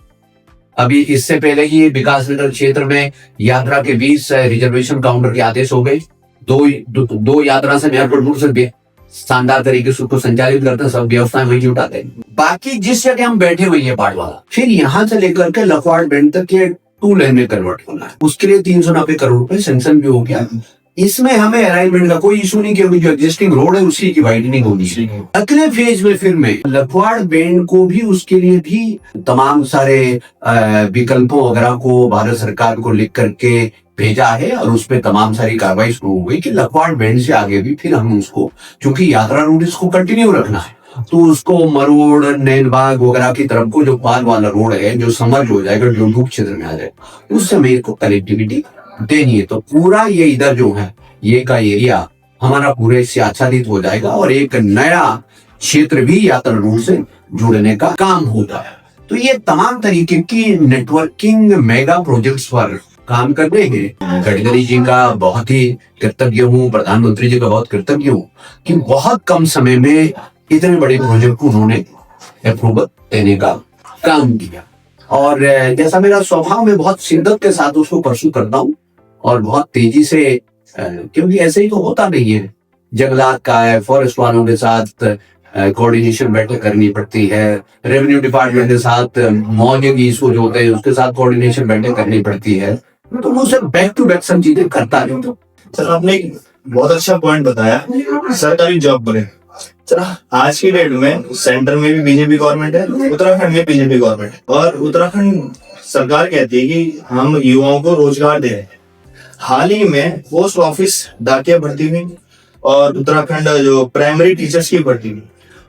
S2: अभी इससे पहले ही विकास नगर क्षेत्र में यात्रा के 20 रिजर्वेशन काउंटर के आदेश हो गए। दो यात्रा से हरबरपुर से शानदार तरीके से उसको संचालित करते हैं, सब व्यवस्थाएं वही जुटाते हैं। बाकी जिस जगह हम बैठे हुए हैं पाटवाला, फिर यहाँ से लेकर के लखवाड़ बैंड तक के 2 लेन में कन्वर्ट होना है। उसके लिए 390 करोड़ रुपए सैंक्शन भी हो गया। इसमें हमें अलाइनमेंट का कोई इशू नहीं, क्योंकि जो एग्जिस्टिंग रोड है उसी की वाइडनिंग होनी है। अगले फेज में फिर मैं लखवाड़ बैंड को भी, उसके लिए भी तमाम सारे विकल्पों वगैरह को भारत सरकार को लिख करके भेजा है, और उस पर तमाम सारी कार्रवाई शुरू हो गई कि लखवाड़ बैंड से आगे भी फिर हम उसको, क्योंकि यात्रा रूट इसको कंटिन्यू रखना है, तो उसको मरोड़ नैनबाग वगैरह की तरफ को जो पाल वाला रोड है जो समर्ज हो जाएगा, जो डूब क्षेत्र में आ जाए, उस समय को कनेक्टिविटी देनी है। तो पूरा ये इधर जो है ये का एरिया हमारा पूरे से आच्छादित हो जाएगा, और एक नया क्षेत्र भी यात्रा रूट से जुड़ने का काम होता है। तो ये तमाम तरीके की नेटवर्किंग मेगा प्रोजेक्ट्स पर काम कर रहे हैं। गडकरी जी का बहुत ही कृतज्ञ हूँ, प्रधानमंत्री जी का बहुत कृतज्ञ हूँ कि बहुत कम समय में इतने बड़े प्रोजेक्ट को उन्होंने अप्रूवल देने का काम किया। और जैसा मेरा स्वभाव में बहुत शिद्दत के साथ उसको परसू करता हूँ, और बहुत तेजी से, क्योंकि ऐसे ही तो होता नहीं है। जंगलात का है, फॉरेस्ट वालों के साथ कोऑर्डिनेशन बैठक करनी पड़ती है, रेवेन्यू डिपार्टमेंट के साथ मौजे की इशू जो होते हैं उसके साथ कोऑर्डिनेशन बैठक करनी पड़ती है। तो वो सब बैक टू बैक सब चीजें करता रहता हूँ।
S1: सर आपने एक बहुत अच्छा पॉइंट बताया, सरकारी जॉब बोले। सर आज की डेट में सेंटर में भी बीजेपी गवर्नमेंट है, उत्तराखंड में बीजेपी गवर्नमेंट है, और उत्तराखंड सरकार कहती है कि हम युवाओं को रोजगार दे रहे हैं। हाल ही में पोस्ट ऑफिस डाकिया भर्ती हुई, और उत्तराखंड जो प्राइमरी टीचर्स की भर्ती हुई,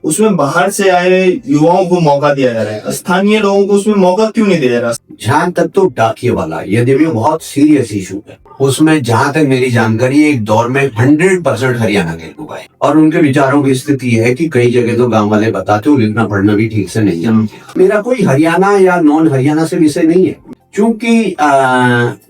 S1: उसमें बाहर से आए युवाओं को मौका दिया जा रहा है। स्थानीय लोगों को उसमें मौका क्यों नहीं दिया जा रहा?
S2: जहां तक तो डाकिए वाला यदि भी बहुत सीरियस इशू है, उसमें जहां तक मेरी जानकारी एक दौर में 100% हरियाणा के लोग आए, और उनके विचारों की स्थिति है कि कई जगह तो गांव वाले बताते हो लिखना पढ़ना भी ठीक से नहीं है। मेरा कोई हरियाणा या नॉन हरियाणा से विषय नहीं है, क्योंकि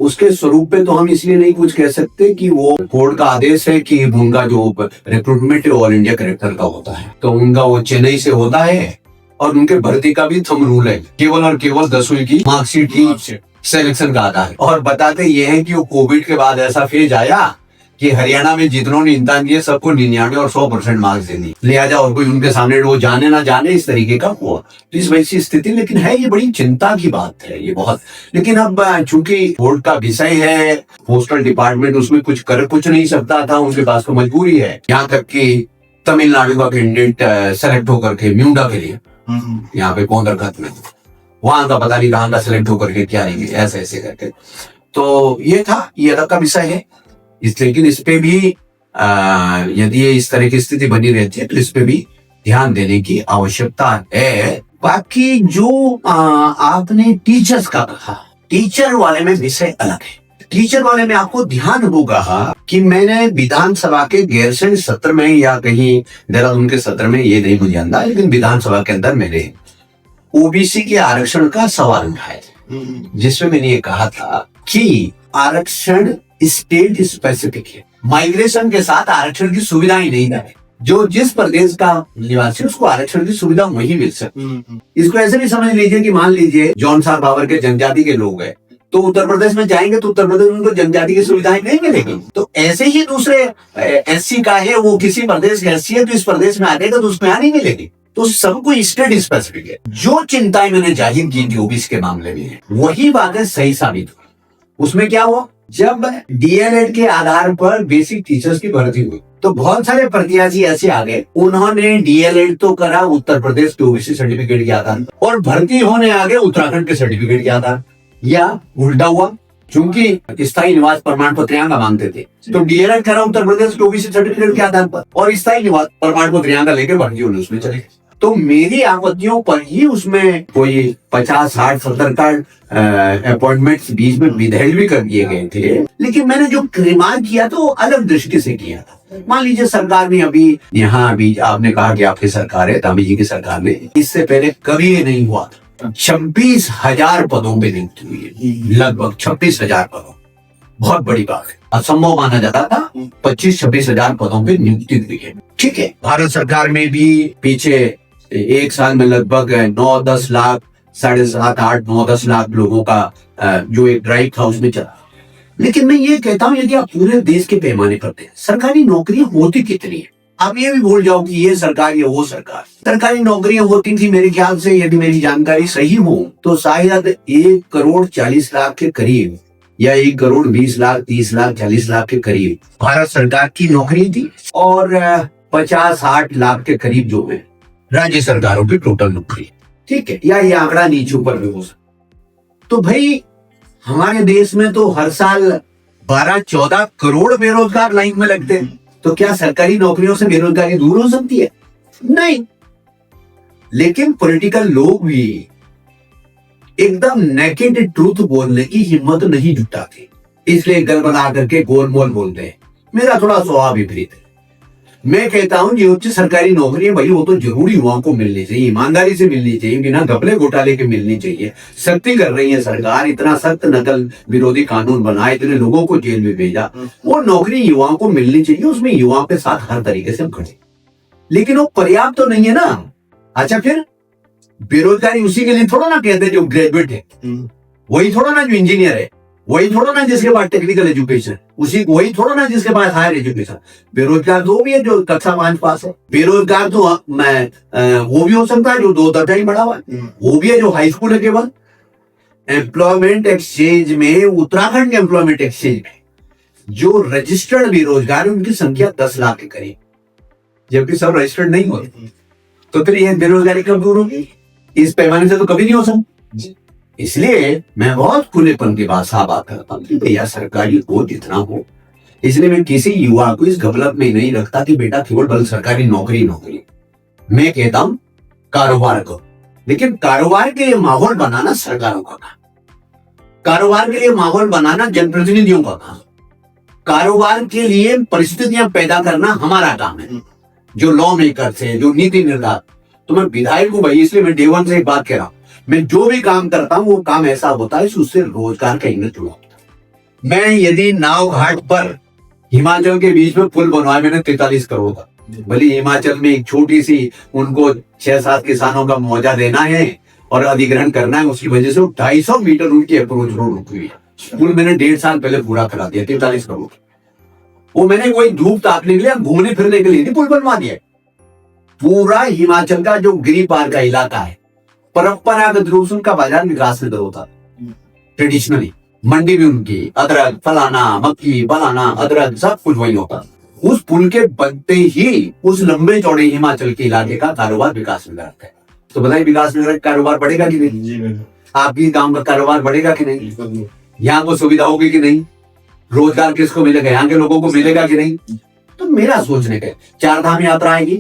S2: उसके स्वरूप पे तो हम इसलिए नहीं कुछ कह सकते कि वो बोर्ड का आदेश है कि उनका जो रिक्रूटमेंट है ऑल इंडिया करेक्टर का होता है, तो उनका वो चेन्नई से होता है, और उनके भर्ती का भी थंब रूल है, केवल और केवल 10वीं की मार्कशीट ही सिलेक्शन का आता है। और बताते ये है कि वो कोविड के बाद ऐसा फेज आया कि हरियाणा में जितनों ने इंतजाम किए सबको 99 और 100% मार्क्स दे दी, लिहाजा और कोई उनके सामने वो जाने ना जाने इस तरीके का हुआ। तो इस वैसी स्थिति, लेकिन है ये बड़ी चिंता की बात है ये बहुत। लेकिन अब चूंकि बोर्ड का विषय है, पोस्टल डिपार्टमेंट उसमें कुछ नहीं सकता था, उनके पास तो मजबूरी है। यहाँ तक कि तमिलनाडु का कैंडिडेट सेलेक्ट होकर के म्यूंडा के लिए यहाँ पे कोंदरखत में, वहां का पता नहीं कहाँ का सिलेक्ट होकर के क्या नहीं, ऐसे ऐसे करके। तो ये था, ये अलग का विषय है। लेकिन इस पे भी यदि ये इस तरह की स्थिति बनी रहती है तो इस पे भी ध्यान देने की आवश्यकता है। बाकी जो आपने टीचर्स का कहा, टीचर वाले में विषय अलग है। टीचर वाले में आपको ध्यान होगा कि मैंने विधानसभा के गैरसैंण सत्र में या कहीं देहरादून के सत्र में, ये नहीं मुझे अंदाजा, लेकिन विधानसभा के अंदर मैंने ओबीसी के आरक्षण का सवाल उठाया, जिसमें मैंने ये कहा था कि आरक्षण स्टेट स्पेसिफिक है, माइग्रेशन के साथ आरक्षण की सुविधा ही नहीं है। जो जिस प्रदेश का निवासी उसको आरक्षण की सुविधा वही मिल सकती। इसको ऐसे भी समझ लीजिए कि मान लीजिए जॉन सार बाबर के जनजाति के लोग हैं, तो उत्तर प्रदेश में जाएंगे तो उत्तर प्रदेश में उनको जनजाति की सुविधाएं नहीं मिलेगी। तो ऐसे ही दूसरे एससी का है, वो किसी प्रदेश का एससी है तो इस प्रदेश में आ जाएगा तो उसमें नहीं मिलेगी। तो सबको स्टेट स्पेसिफिक है। जो चिंताएं मैंने जाहिर की थी ओबीसी के मामले में, वही बातें सही साबित हुई। उसमें क्या हुआ, जब डीएलएड के आधार पर बेसिक टीचर्स की भर्ती हुई तो बहुत सारे प्रत्याशी ऐसे आ गए, उन्होंने डीएलएड तो करा उत्तर प्रदेश के ओबीसी सर्टिफिकेट के आधार और भर्ती होने आ गए उत्तराखंड के सर्टिफिकेट के आधार, या उल्टा हुआ क्योंकि स्थायी निवास प्रमाण पत्र यहाँ का मांगते थे, तो डीएलएड करा उत्तर प्रदेश के ओबीसी सर्टिफिकेट के आधार पर, और स्थायी निवास प्रमाण पत्र यहाँ का लेकर भर्ती होने उसमें चले। तो मेरी आपत्तियों पर ही उसमें कोई 50, 60, 70 का अपॉइंटमेंट्स बीच में विधेयक भी कर दिए गए थे। लेकिन मैंने जो रिमार्क किया तो अलग दृष्टि से किया था। मान लीजिए सरकार ने अभी आपने कहा कि आपकी सरकार है, तामी जी की सरकार ने, इससे पहले कभी ये नहीं हुआ था। 26,000 पदों पे नियुक्ति हुई है, लगभग 26,000 पदों, बहुत बड़ी बात है। असंभव माना जाता था, 25-26 हजार पदों पे नियुक्ति हुई है। ठीक है, भारत सरकार में भी पीछे एक साल में लगभग 9-10 लाख, 7.5, 8, 9-10 लाख लोगों का जो एक ड्राइव था उसमें चला। लेकिन मैं ये कहता हूं, यदि आप पूरे देश के पैमाने पर दें, सरकारी नौकरियां होती कितनी है? आप ये भी भूल जाओ कि ये सरकार या वो सरकार। सरकारी नौकरियां होती थी मेरे ख्याल से, यदि मेरी जानकारी सही हो तो शायद 1 करोड़ 40 लाख के करीब, या 1 करोड़ 20 लाख, 30 लाख, 40 लाख के करीब भारत सरकार की नौकरी थी, और 50-60 लाख के करीब जो है राज्य सरकारों की टोटल नौकरी। ठीक है, या ये आंकड़ा नीचे ऊपर भी हो सकता। तो भाई हमारे देश में तो हर साल 12-14 करोड़ बेरोजगार लाइन में लगते हैं। तो क्या सरकारी नौकरियों से बेरोजगारी दूर हो सकती है? नहीं। लेकिन पॉलिटिकल लोग भी एकदम नेकेड ट्रूथ बोलने की हिम्मत नहीं जुटाते, इसलिए गलबला करके गोलमोल बोलते हैं। मेरा थोड़ा स्वभाव विपरीत है। मैं कहता हूं जो उच्च सरकारी नौकरियां भाई वो तो जरूरी युवाओं को मिलनी चाहिए, ईमानदारी से मिलनी चाहिए, बिना घपले घोटाले के मिलनी चाहिए। सख्ती कर रही है सरकार, इतना सख्त नकल विरोधी कानून बनाए, इतने लोगों को जेल में भेजा, वो नौकरी युवाओं को मिलनी चाहिए, उसमें युवाओं के साथ हर तरीके से हम खड़े। लेकिन वो पर्याप्त तो नहीं है ना। अच्छा, फिर बेरोजगारी उसी के लिए थोड़ा ना कहते जो ग्रेजुएट है, वही थोड़ा ना जो इंजीनियर है, वही थोड़ा ना जिसके पास टेक्निकल एजुकेशन, वही थोड़ा ना जिसके पास हायर एजुकेशन। बेरोजगार तो वो भी है जो कक्षा 5 पास है। बेरोजगार तो वो भी हो सकता है जो 2 दर्जा ही बढ़ा हुआ है, वो भी है जो हाई स्कूल है केवल। एम्प्लॉयमेंट एक्सचेंज में, उत्तराखंड के एम्प्लॉयमेंट एक्सचेंज में जो रजिस्टर्ड बेरोजगार है उनकी संख्या 10 लाख के करीब, जबकि सब रजिस्टर्ड नहीं होते। तो फिर ये बेरोजगारी कब दूर होगी? इस पैमाने से तो कभी नहीं हो सकता। इसलिए मैं बहुत खुलेपन की बात करता हूँ कि भैया सरकारी हो जितना हो। इसलिए मैं किसी युवा को इस गफलत में नहीं रखता कि बेटा केवल बल सरकारी नौकरी। मैं कहता हूँ कारोबार करो, लेकिन कारोबार के लिए माहौल बनाना सरकारों का काम, कारोबार के लिए माहौल बनाना जनप्रतिनिधियों का काम, कारोबार के लिए परिस्थितियां पैदा करना हमारा काम है, जो लॉ मेकर्स है, जो नीति निर्धारक। तो मैं विधायक हूं भाई, इसलिए मैं डे 1 से एक बात कह रहा हूं, मैं जो भी काम करता हूं वो काम ऐसा होता है उससे रोजगार का इंगित जुड़ा होता है। मैं यदि नाव घाट पर हिमाचल के बीच में पुल बनवाया मैंने 43 करोड़ का, भले हिमाचल में एक छोटी सी उनको 6-7 किसानों का मुआवजा देना है और अधिग्रहण करना है, उसकी वजह से 250 मीटर उनकी अप्रोच रोड रुकी हुई है। पुल मैंने 1.5 साल पहले पूरा करा दिया, 43 करोड़। वो मैंने कोई धूप तापने के लिए, घूमने फिरने के लिए नहीं पुल बनवा दिया। पूरा हिमाचल का जो गिरी पार का इलाका है, परंपरागत रूप से उनका बाजार विकास में होता है। ट्रेडिशनली मंडी भी उनकी, अदरक फलाना, मक्की फलाना, अदरक सब कुछ वही होता। उस पुल के बनते ही उस लंबे चौड़े हिमाचल के इलाके का कारोबार विकास में रहता है। तो बताइए विकास में कारोबार बढ़ेगा कि नहीं? आपकी गांव का कारोबार बढ़ेगा कि नहीं? यहाँ को सुविधा होगी कि नहीं? रोजगार किसको मिलेगा? यहाँ के लोगों को मिलेगा कि नहीं? तो मेरा सोचने का 4 धाम यात्रा आएगी,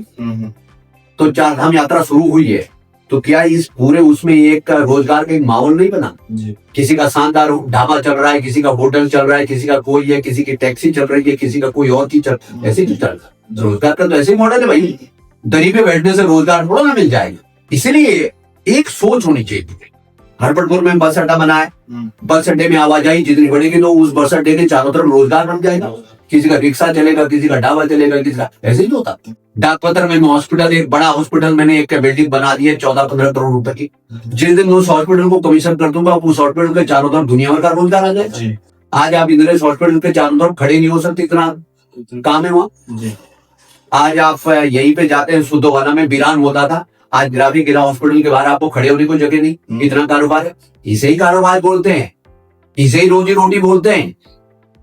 S2: तो 4 धाम यात्रा शुरू हुई है, तो क्या इस पूरे उसमें एक रोजगार का एक माहौल नहीं बना? किसी का शानदार ढाबा चल रहा है, किसी का होटल चल रहा है, किसी का कोई है, किसी की टैक्सी चल रही है, किसी का कोई और चीज चल, ऐसे ही चल रहा है। रोजगार का तो ऐसे मॉडल है भाई, दरी पे बैठने से रोजगार थोड़ा ना मिल जाएगा। इसलिए एक सोच होनी चाहिए। हरपटपुर में बस अड्डा बना है, बस अड्डे में आवाजाही जितनी बढ़ेगी तो उस बस अड्डे के चारों तरफ रोजगार बन जाएगा। किसी का रिक्शा चलेगा, किसी का ढाबा चलेगा, किसी का ऐसे ही होता। डाकपत्र में हॉस्पिटल, एक बड़ा हॉस्पिटल मैंने एक बिल्डिंग बना दी है 14-15 करोड़ रुपए की। जिस दिन उस हॉस्पिटल को कमीशन कर दूंगा, उस हॉस्पिटल के चारों तरफ दुनिया भर का रोजगार आ जाएगा। आज आप इंदिरा हॉस्पिटल के चारों तरफ खड़े नहीं हो सकते, इतना काम है वहाँ। आज आप यहीं पे जाते हैं, सुद्धवाना में बिरान होता था, आज ग्राफी गिरा हॉस्पिटल के बाहर आपको खड़े होने को जगह नहीं, इतना कारोबार है। इसे ही कारोबार बोलते हैं, इसे ही रोजी रोटी बोलते हैं।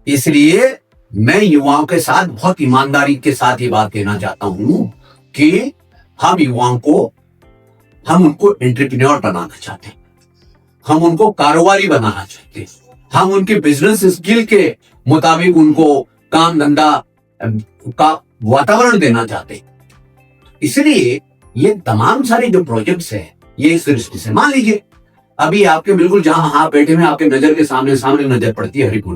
S2: इसलिए मैं युवाओं के साथ बहुत ईमानदारी के साथ ये बात कहना चाहता हूं कि हम युवाओं को, हम उनको एंटरप्रेन्योर बनाना चाहते हैं, हम उनको कारोबारी बनाना चाहते हैं। हम उनके बिजनेस स्किल के मुताबिक उनको काम धंधा का वातावरण देना चाहते हैं। इसलिए ये तमाम सारे जो प्रोजेक्ट्स हैं ये इस दृष्टि से, मान लीजिए अभी आपके बिल्कुल जहां आप बैठे हुए आपके नजर के सामने सामने नजर पड़ती है हरिपुर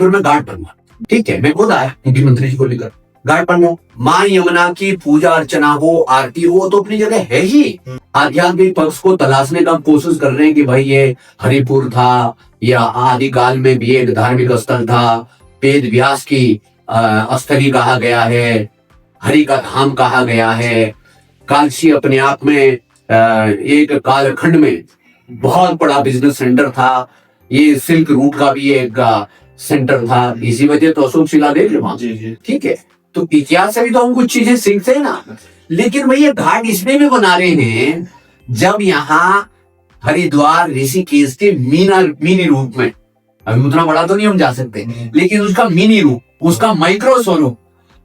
S2: में घाट बनवा, ठीक है, मैं खुद आया मुख्यमंत्री जी को लेकर, घाट बनवा, माँ यमुना की पूजा अर्चना हो, आरती हो, तो अपनी जगह है ही। आध्यात्मिक पक्ष को तलाशने का कोशिश कर रहे हैं कि भाई ये हरिपुर था या आदिकाल में भी एक धार्मिक स्थल था, वेद व्यास की स्थली कहा गया है, हरि का धाम कहा गया है, कालसी अपने आप में एक कालखंड में बहुत बड़ा बिजनेस सेंटर था, ये सिल्क रूट का भी एक सेंटर था, इसी वजह तो अशोक शिलालेख वहां, ठीक है। तो इतिहास से भी तो हम कुछ चीजें सीखते हैं ना, लेकिन भाई ये घाट इसलिए भी बना रहे हैं जब यहाँ हरिद्वार ऋषिकेश के मिनी रूप में, अभी उतना बड़ा तो नहीं हम जा सकते, लेकिन उसका मिनी रूप, उसका माइक्रो स्वरूप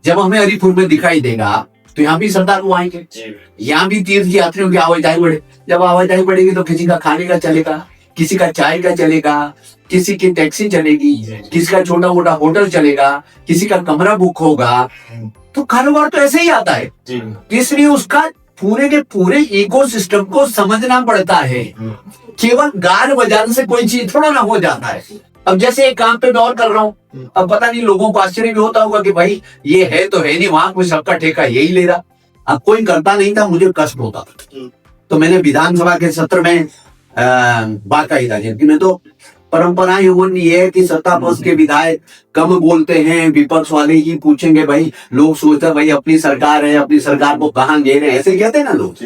S2: जब हमें हरिपुर में दिखाई देगा तो यहाँ भी श्रद्धालु आएंगे, यहाँ भी तीर्थ यात्रियों की आवाजाही बढ़े, जब आवाजाही बढ़ेगी तो किसी का खाने का चलेगा, किसी का चाय का चलेगा, किसी की टैक्सी चलेगी, किसी का छोटा मोटा होटल चलेगा, किसी का कमरा बुक होगा, तो कारोबार तो ऐसे ही आता है। इसलिए उसका पूरे के पूरे इकोसिस्टम को समझना पड़ता है, केवल गान बजाने से कोई चीज थोड़ा ना हो जाता है। अब जैसे एक काम पे मैं और कर रहा हूँ, अब पता नहीं लोगों को आश्चर्य भी होता होगा कि भाई ये है तो है नहीं, वहां कोई सबका ठेका यही ले रहा, अब कोई करता नहीं था, मुझे कष्ट होता था, तो मैंने विधानसभा के सत्र में बाकायदा, जबकि मैं तो परंपरा ह्यूमन ये है कि सत्ता पक्ष के विधायक कम बोलते हैं, विपक्ष वाले ही पूछेंगे, भाई लोग सोचते हैं भाई अपनी सरकार है, अपनी सरकार को कहां ले रहे हैं, ऐसे कहते हैं ना लोग।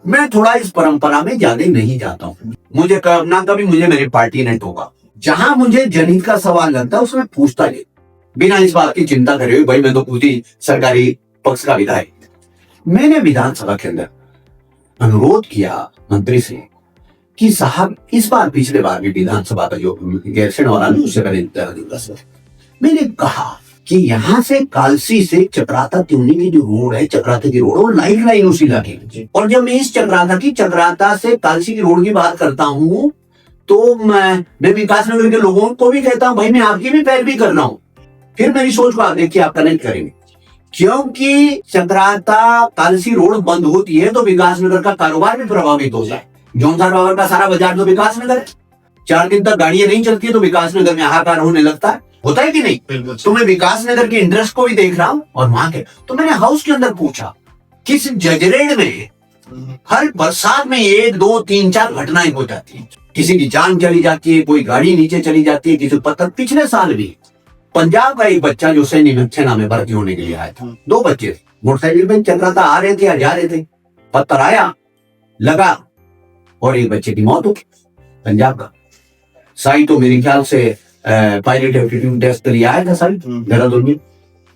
S2: मैं थोड़ा इस परंपरा में ज्यादा नहीं जाता हूँ, मुझे ना कभी मुझे मेरी पार्टी ने टोका, जहां मुझे जनहित का सवाल लगता है उसमें पूछता नहीं, बिना इस बात की चिंता करे हुए भाई मैं तो खुद ही सरकारी पक्ष का विधायक। मैंने विधानसभा के अंदर अनुरोध किया मंत्री से कि साहब इस बार पिछले बार भी विधानसभा का जो गैरसैंण वाला नहीं, उससे पहले मैंने कहा कि यहाँ से कालसी से चक्राता त्यूनी की जो रोड है, चक्राता की रोड, वो लाइफ लाइन उसी लगे, और जब मैं इस चक्राता से कालसी की रोड की बात करता हूँ तो मैं विकासनगर के लोगों को भी कहता हूँ भाई मैं आपकी भी पैरवी कर रहा हूँ। फिर मेरी सोच को आप देखिए, आप कनेक्ट करेंगे, क्योंकि चक्राता कालसी रोड बंद होती है तो विकासनगर का कारोबार भी प्रभावित हो जाए। जौनसार बाबर का सारा बाजार तो विकासनगर है, 4 दिन तक गाड़ियां नहीं चलती है तो विकासनगर में हाहाकार होने लगता है, होता है कि नहीं। तो मैं विकासनगर के इंटरेस्ट को भी देख रहा हूँ और वहां के, तो मैंने हाउस के अंदर पूछा किस जजरेड में हर बरसात में 1, 2, 3, 4 घटनाएं हो जाती है, किसी की जान चली जाती है, कोई गाड़ी नीचे चली जाती है, किसी पत्थर। पिछले साल भी पंजाब का एक बच्चा जो सैनिक सेना में भर्ती होने के लिए आया था, 2 बच्चे मोटरसाइकिल पे चक्राता आ रहे थे या जा रहे थे, पत्थर आया लगा और एक बच्चे की मौत हो गई। पंजाब का साई तो मेरे ख्याल से पायलट एप्टीट्यूड टेस्ट के लिए आया था, साई देहरादून में,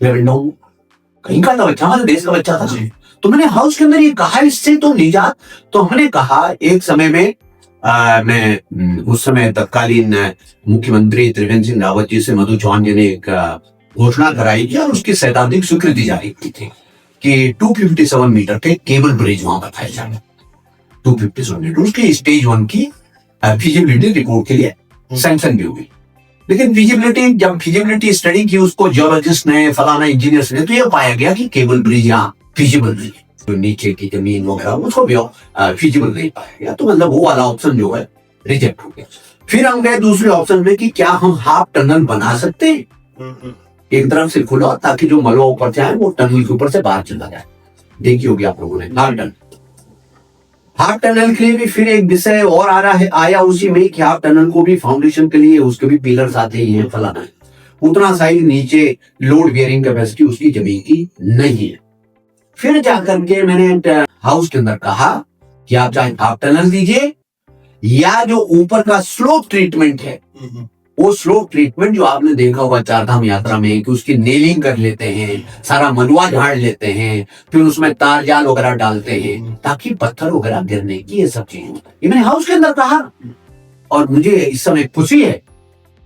S2: कहीं का था बच्चा, हमारे देश का बच्चा था। तो मैंने हाउस के अंदर ये कहा इससे तो निजात, तो हमने कहा एक समय में मैं उस समय तत्कालीन मुख्यमंत्री त्रिवेंद्र सिंह रावत जी से मधु चौहान जी ने एक घोषणा कराई थी और उसकी सैद्धांतिक स्वीकृति जारी की थी कि 257 मीटर के केबल ब्रिज वहां बताया जाए, 257 मीटर, उसके स्टेज 1 की फिजिबिलिटी रिपोर्ट के लिए सैंक्शन भी हुई। लेकिन जब फिजिबिलिटी स्टडी की उसको जियोलॉजिस्ट ने, फलाना इंजीनियर्स ने, तो ये पाया गया कि केबल ब्रिज यहाँ फिजिबल नहीं है, तो नीचे की जमीन वगैरह उसको भी फिजिबल नहीं पाया गया, तो मतलब वो वाला ऑप्शन जो है रिजेक्ट हो गया। फिर हम गए दूसरे ऑप्शन में कि क्या हम हाफ टनल बना सकते हैं, एक तरफ से खुला ताकि जो मलबा ऊपर से आए वो टनल के ऊपर से बाहर चला जाए। देखी होगी आप लोगों ने हाफ टनल के लिए भी फिर एक विषय और आ रहा है, आया उसी में कि हाफ टनल को भी फाउंडेशन के लिए उसके भी पिलर्स आते ही हैं, फलाना है, उतना साइज नीचे लोड बियरिंग कैपेसिटी उसकी जमीन की नहीं है। फिर जाकर के मैंने हाउस के अंदर कहा कि आप चाहे हाफ टनल दीजिए या जो ऊपर का स्लोप ट्रीटमेंट है, वो स्लोप ट्रीटमेंट जो आपने देखा होगा चारधाम यात्रा में कि उसकी नेलिंग कर लेते हैं, सारा मलबा झाड़ लेते हैं, फिर उसमें तार जाल वगैरह डालते हैं ताकि पत्थर वगैरह गिरने की ये सब चीजें, ये मैंने हाउस के अंदर कहा। और मुझे इस समय खुशी है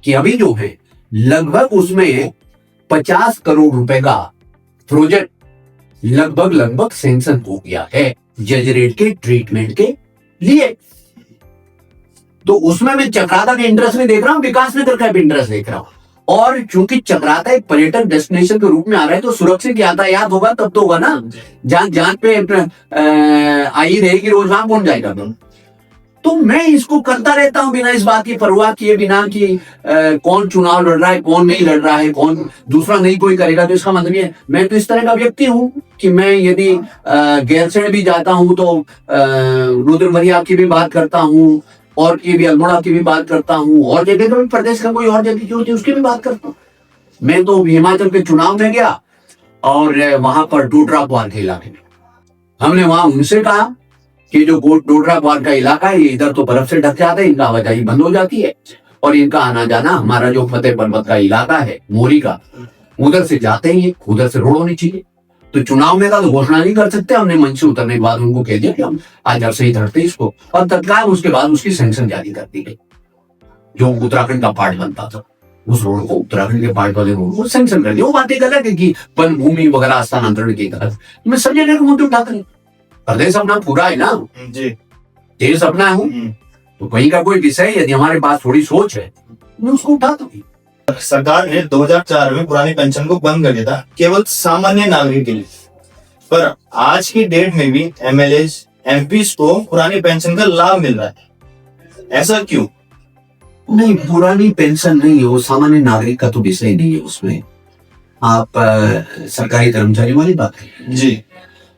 S2: कि अभी जो है लगभग उसमें 50 करोड़ रुपए का प्रोजेक्ट लगभग सैंक्शन हो गया है जजरेट के ट्रीटमेंट के लिए। तो उसमें मैं चक्राता का इंटरेस्ट नहीं देख रहा हूँ, विकास नगर का भी इंटरेस्ट देख रहा हूँ। और चूंकि चक्राता एक पर्यटन डेस्टिनेशन के रूप में आ रहा है, तो सुरक्षित यातायात होगा तब तो होगा ना। जहाँ जांच पे आई रहेगी रोज, वहां कौन जाएगा? तो मैं इसको करता रहता हूं बिना इस बात की परवाह किए, बिना कि कौन चुनाव लड़ रहा है, कौन नहीं लड़ रहा है, कौन दूसरा नहीं कोई करेगा। तो इसका मतलब ये, मैं तो इस तरह का व्यक्ति हूं कि मैं यदि गैरसैंण भी जाता हूं तो रुद्रमरिया की भी बात करता हूं, और की भी, अल्मोड़ा की भी बात करता हूँ, और जगह का भी, प्रदेश का कोई और जगह की होती है उसकी भी बात करता हूँ। मैं तो हिमाचल के चुनाव में गया और वहां पर डोडरा पार्क के इलाके में हमने वहां उनसे कहा कि जो डोडरा पार्क का इलाका है, इधर तो बर्फ से ढक जाता है, इनका आवाजाही बंद हो जाती है, और इनका आना जाना, हमारा जो फतेह पर्वत का इलाका है मोरी का, उधर से जाते ही, उधर से रोड होनी चाहिए। तो चुनाव में था तो घोषणा नहीं कर सकते। हमने मंच से उतरने के बाद उनको कह दिया कि हम आज से ही धरते इसको, और तत्काल उसके बाद उसकी सैंक्शन जारी कर दी गई। जो उत्तराखंड का पार्ट बनता था, उस रोड को, उत्तराखंड के पार्ट वाले रोड को सैंक्शन कर दिया। वो बातें गलत है कि वन भूमि वगैरह स्थानांतरण की गलत, मैं सब जगह का मुद्दे उठा कर, प्रदेश अपना पूरा है ना
S1: जी,
S2: देश अपना हूँ, तो कहीं का कोई विषय यदि हमारे पास थोड़ी सोच है, मैं उसको उठा दूंगी।
S1: सरकार ने 2004 में पुरानी पेंशन को बंद कर दिया था केवल सामान्य नागरिक के लिए, पर आज की डेट में भी एमएलए एमपी को पुरानी पेंशन का लाभ मिल रहा है, ऐसा क्यों?
S2: नहीं, पुरानी पेंशन नहीं है वो, सामान्य नागरिक का तो विषय नहीं है उसमें। आप सरकारी कर्मचारियों वाली बात है
S1: जी।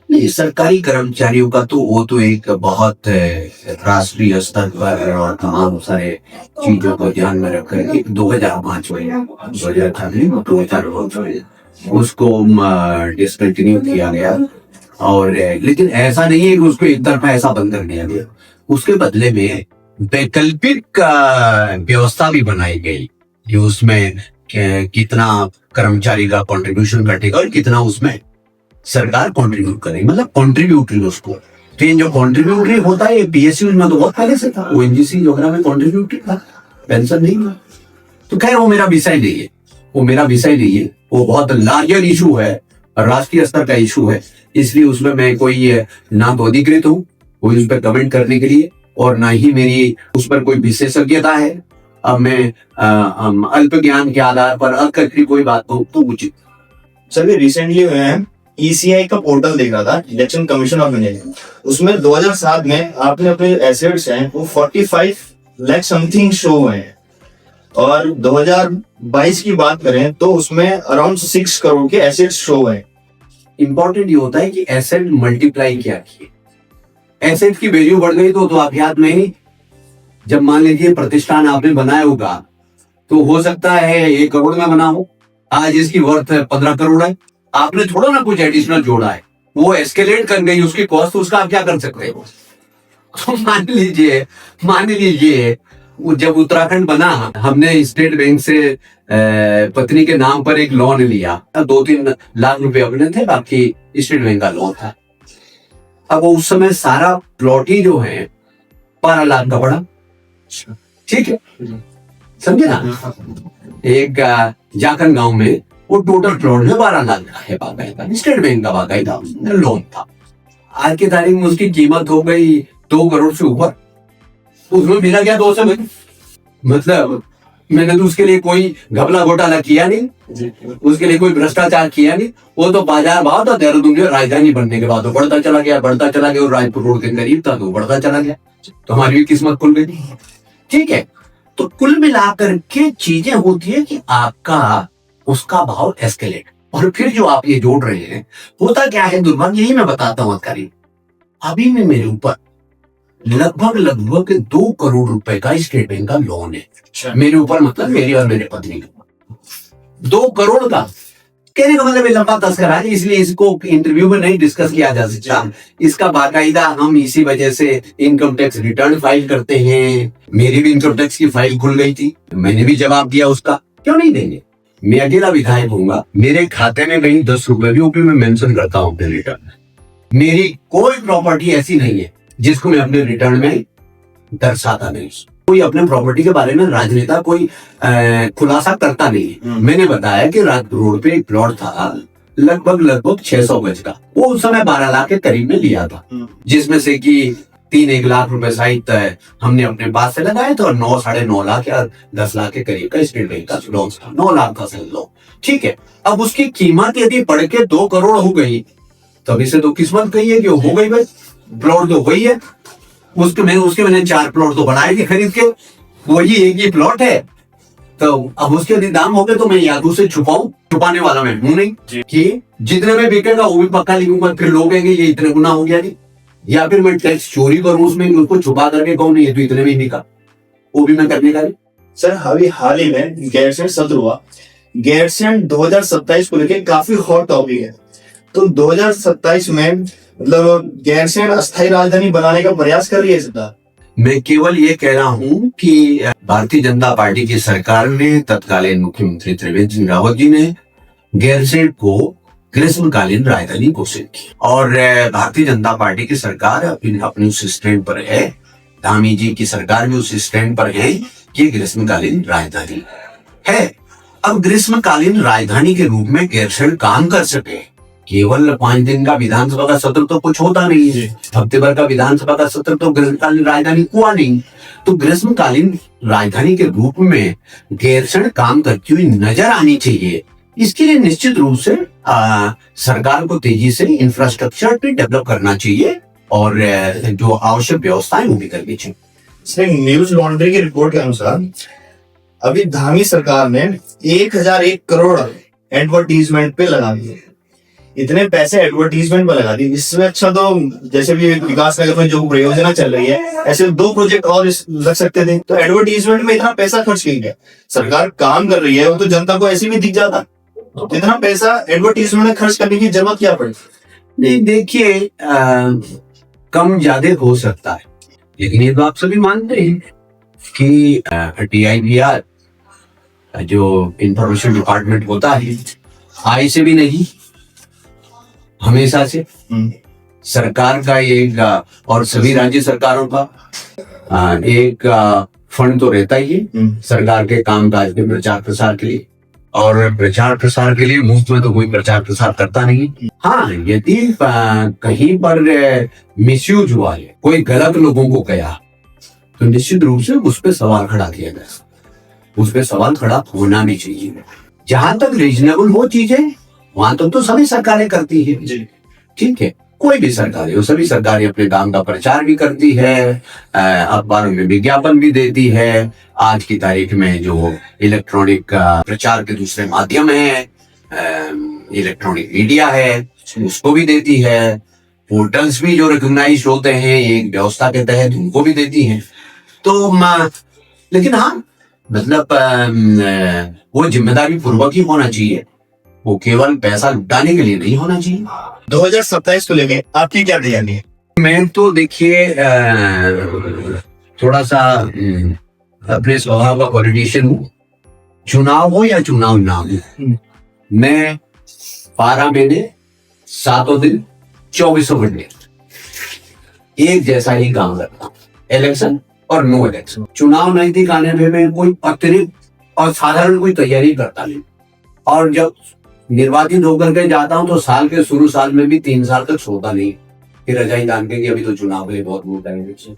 S2: नहीं, सरकारी कर्मचारियों का तो वो तो एक बहुत राष्ट्रीय स्तर पर और तमाम सारे चीजों को ध्यान में रखकर 2005 में 2005 में उसको डिसकंटिन्यू किया गया। और लेकिन ऐसा नहीं है कि उसको एक तरफा ऐसा बंद कर दिया गया, उसके बदले में वैकल्पिक व्यवस्था भी बनाई गई कि उसमें कितना कर्मचारी का कंट्रीब्यूशन घटेगा और कितना उसमें सरकार कंट्रीब्यूट करेगी, मतलब कंट्रीब्यूटरी उसको। तो ये जो कंट्रीब्यूटरी होता है, पीएसयू में तो बहुत पहले से था, ओएनजीसी वगैरह में कंट्रीब्यूटरी था, पेंशन नहीं था। तो खैर वो मेरा विषय नहीं है, वो मेरा विषय नहीं है, वो बहुत लार्जर इशू है, राष्ट्रीय स्तर का इशू है, इसलिए उसमें मैं कोई ना तो अधिकृत हूँ कोई उस पर कमेंट करने के लिए, और ना ही मेरी उस पर कोई विशेषज्ञता है। अब मैं अल्प ज्ञान के आधार पर अकथनी कोई बात कहूँ तो उचित।
S1: सर, रिसेंटली हुए हैं ईसीआई का पोर्टल देख रहा था, इलेक्शन कमीशन ऑफ इंडिया, उसमें 2007 में आपने अपने एसेट्स हैं वो 45 लाख समथिंग शो हुए हैं, और 2022 की बात करें तो उसमें अराउंड 6 करोड़ के एसेट्स शो हुए हैं।
S2: इंपॉर्टेंट ये होता है कि एसेट मल्टीप्लाई क्या किए, एसेट की वैल्यू बढ़ गई तो आप याद में, जब मान लीजिए प्रतिष्ठान आपने बनाया होगा तो हो सकता है 1 करोड़ में बना हो, आज इसकी वर्थ 15 करोड़ है, आपने थोड़ा ना कुछ एडिशनल जोड़ा है, वो एस्केलेट कर गई उसकी कॉस्ट, तो उसका आप क्या कर सकते हो? तो मान लीजिए वो जब उत्तराखंड बना, हमने स्टेट बैंक से पत्नी के नाम पर एक लोन लिया, 2-3 लाख रुपए अपने थे, बाकी स्टेट बैंक का लोन था। अब उस समय सारा प्लॉट ही जो है 12 लाख का पड़ा, ठीक है, समझे ना। एक जाखन गांव में वो टोटल प्लॉट में 12 लाख का है, बाकायदा स्टेट बैंक का बाकायदा लोन था। आज की तारीख में उसकी कीमत हो गई 2 करोड़ से ऊपर। उसमें मेरा क्या दोष है? मतलब मैंने तो उसके लिए कोई घपला घोटाला किया नहीं, उसके लिए कोई भ्रष्टाचार किया नहीं, वो तो बाजार भाव था, देहरादून की राजधानी बनने के बाद वो बढ़ता चला गया, और रायपुर रोड के करीब था तो बढ़ता चला गया, तो हमारी भी किस्मत खुल गई, ठीक है। तो कुल मिलाकर के चीजें होती है कि आपका उसका भाव एस्केलेट, और फिर जो आप ये जोड़ रहे हैं, होता क्या है दुर्भाग्य, यही मैं बताता हूँ करीब अभी में मेरे ऊपर लगभग 2 करोड़ रुपए का स्टेट बैंक का लोन है मेरे ऊपर, मतलब मेरी और मेरे पत्नी का 2 करोड़ का। कहने का मतलब लंबा तस्करा है, इसलिए इसको इंटरव्यू में नहीं डिस्कस किया जा सकता। इसका बाकायदा हम इसी वजह से इनकम टैक्स रिटर्न फाइल करते हैं। मेरी भी इनकम टैक्स की फाइल खुल गई थी, मैंने भी जवाब दिया उसका, क्यों नहीं देंगे। मैं अकेला विधायक हूँ, मेरे खाते में कहीं 10 रुपए भी मैं मेंशन करता हूँ अपने रिटर्न में। मेरी कोई प्रॉपर्टी ऐसी नहीं है जिसको मैं अपने रिटर्न में दर्शाता नहीं। कोई अपने प्रॉपर्टी के बारे में राजनेता कोई खुलासा करता नहीं। मैंने बताया कि रात रोड पे एक प्लॉट था लगभग 600 गज का, वो उस समय 12 लाख के करीब में लिया था, जिसमें से कि 3 1 लाख रुपए सहित हमने अपने पास से लगाए थे और 9 9.5 लाख या 10 लाख के करीब का स्टेट बैंक का लोन था, 9 लाख का लोन। ठीक है, अब उसकी कीमत यदि बढ़ के 2 करोड़ हो गई तभी से तो किस्मत कही है कि हो गई भाई, प्लॉट तो वही है। उसके मैंने 4 प्लॉट तो बनाए थे खरीद के, वही एक ही प्लॉट है। तो अब उसके यदि दाम हो गए तो मैं या तो उसे छुपाने वाला मैं हूं नहीं कि जितने में बिकेगा वो भी पक्का लिखूंगा, फिर लोग कहेंगे ये इतने गुना हो गया नहीं, या फिर मैं टैक्स चोरी करूं उसमें, उसको छुपा करके कहूं नहीं ये तो इतने में ही बिका, वो भी मैं करने का नहीं।
S1: सर अभी हाल ही में गैरसैंण सत्र हुआ, गैरसैंण 2027 को लेके काफी हॉट टॉपिक है। तो 2027 में मतलब गैरसैंण अस्थायी राजधानी बनाने का प्रयास कर रही है सरकार।
S2: मैं केवल ये कह रहा हूं कि भारतीय जनता पार्टी की सरकार ने, तत्कालीन मुख्यमंत्री त्रिवेंद्र सिंह रावत जी ने गैरसैंण को ग्रीष्मकालीन राजधानी घोषित की और भारतीय जनता पार्टी की सरकार अपने उस स्टैंड पर है, धामी जी की सरकार भी उस स्टैंड पर है कि ग्रीष्मकालीन राजधानी है। अब ग्रीष्मकालीन राजधानी के रूप में गैरसैंण काम कर सके, केवल 5 दिन का विधानसभा का सत्र तो कुछ होता नहीं है, हफ्ते भर का विधानसभा का सत्र तो ग्रीष्मकालीन राजधानी हुआ नहीं। तो ग्रीष्मकालीन राजधानी के रूप में गैरसैंण काम करती हुई नजर आनी चाहिए। इसके लिए निश्चित रूप से सरकार को तेजी से इंफ्रास्ट्रक्चर पे डेवलप करना चाहिए और जो आवश्यक व्यवस्थाएं वो भी करनी चाहिए।
S1: न्यूज लॉन्ड्री की रिपोर्ट के अनुसार अभी धामी सरकार ने 1001 करोड़ एडवर्टीजमेंट पे लगा दिए। इतने पैसे एडवर्टीजमेंट पे लगा दिए, इससे अच्छा तो जैसे भी विकास नगर में जो परियोजना चल रही है ऐसे 2 प्रोजेक्ट और लग सकते थे। तो एडवर्टीजमेंट में इतना पैसा खर्च किया गया, सरकार काम कर रही है वो तो जनता को ऐसे भी दिख जाता, इतना पैसा एडवर्टीजमेंट में खर्च करने की जरूरत क्या पड़ी?
S2: नहीं देखिए, कम ज्यादा हो सकता है, लेकिन ये तो आप सभी मानते हैं कि DIVR जो इंफॉर्मेशन डिपार्टमेंट होता है, आय से भी नहीं, हमेशा से सरकार का एक और सभी राज्य सरकारों का एक फंड तो रहता ही है सरकार के कामकाज के प्रचार प्रसार के लिए, और प्रचार प्रसार के लिए मुफ्त में तो कोई प्रचार प्रसार करता नहीं। हाँ, यदि कहीं पर मिसयूज हुआ है, कोई गलत लोगों को कहा, तो निश्चित रूप से उस पर सवाल खड़ा किया जाए, उस पर सवाल खड़ा होना भी चाहिए। जहां तक रीजनेबल हो चीजें वहां तक तो सभी सरकारें करती है, ठीक है, कोई भी सरकार है, सभी सरकारें अपने काम का प्रचार भी करती है, अखबारों में विज्ञापन भी देती है। आज की तारीख में जो इलेक्ट्रॉनिक प्रचार के दूसरे माध्यम है, इलेक्ट्रॉनिक मीडिया है, उसको भी देती है। पोर्टल्स भी जो रिकॉग्नाइज होते हैं एक व्यवस्था के तहत, उनको भी देती हैं। तो लेकिन हाँ, मतलब वो जिम्मेदारी पूर्वक ही होना चाहिए, वो केवल पैसा लुटाने के लिए नहीं होना चाहिए।
S1: 2027 को लेके आपकी क्या तैयारी है?
S2: मैं तो देखिए थोड़ा सा अपने स्वभाव का पॉलिटिशियन हूँ, चुनाव हो या चुनाव ना हो, मैं 12 महीने 7 दिन 24 घंटे एक जैसा ही काम करता हूँ, इलेक्शन और नो इलेक्शन। चुनाव नजदीक आने में मैं कोई अतिरिक्त और साधारण कोई तैयारी करता नहीं, और जब निर्वाचित होकर के जाता हूं तो साल के शुरू साल में भी 3 साल तक सोता नहीं, फिर रजाई दान के अभी तो चुनाव के लिए बहुत दूर है,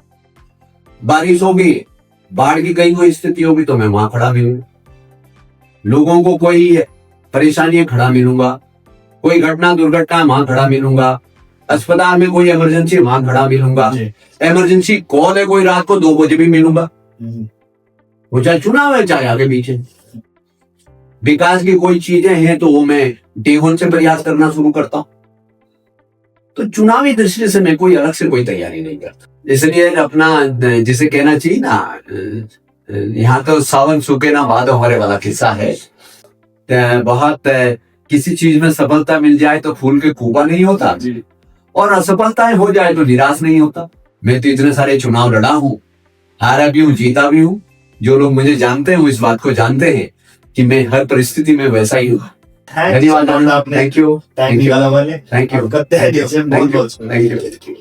S2: बारिश होगी, बाढ़ की कहीं कोई स्थिति होगी तो मैं वहां खड़ा मिलूंगा, लोगों को कोई परेशानी खड़ा मिलूंगा, कोई घटना दुर्घटना वहां खड़ा मिलूंगा, अस्पताल में कोई इमरजेंसी वहां खड़ा मिलूंगा, इमरजेंसी कॉल है कोई रात को 2 बजे भी मिलूंगा, वो चाहे चुनाव है चाहे आगे पीछे। विकास की कोई चीजें हैं तो वो मैं डे 1 से प्रयास करना शुरू करता हूं। तो चुनावी दृष्टि से मैं कोई अलग से कोई तैयारी नहीं करता, इसलिए अपना जिसे कहना चाहिए ना, यहाँ तो सावन सूखे ना भादो हमारे वाला किस्सा है। बहुत किसी चीज में सफलता मिल जाए तो फूल के खूबा नहीं होता, और असफलताएं हो जाए तो निराश नहीं होता। मैं तो इतने सारे चुनाव लड़ा हूँ, हारा भी हूँ, जीता भी हूँ। जो लोग मुझे जानते हैं वो इस बात को जानते हैं कि मैं हर परिस्थिति में वैसा ही हूँ। धन्यवाद,
S1: thank you,
S2: thank you,
S1: thank you.
S2: Thank you.
S1: बहुत बहुत
S2: थैंक यू।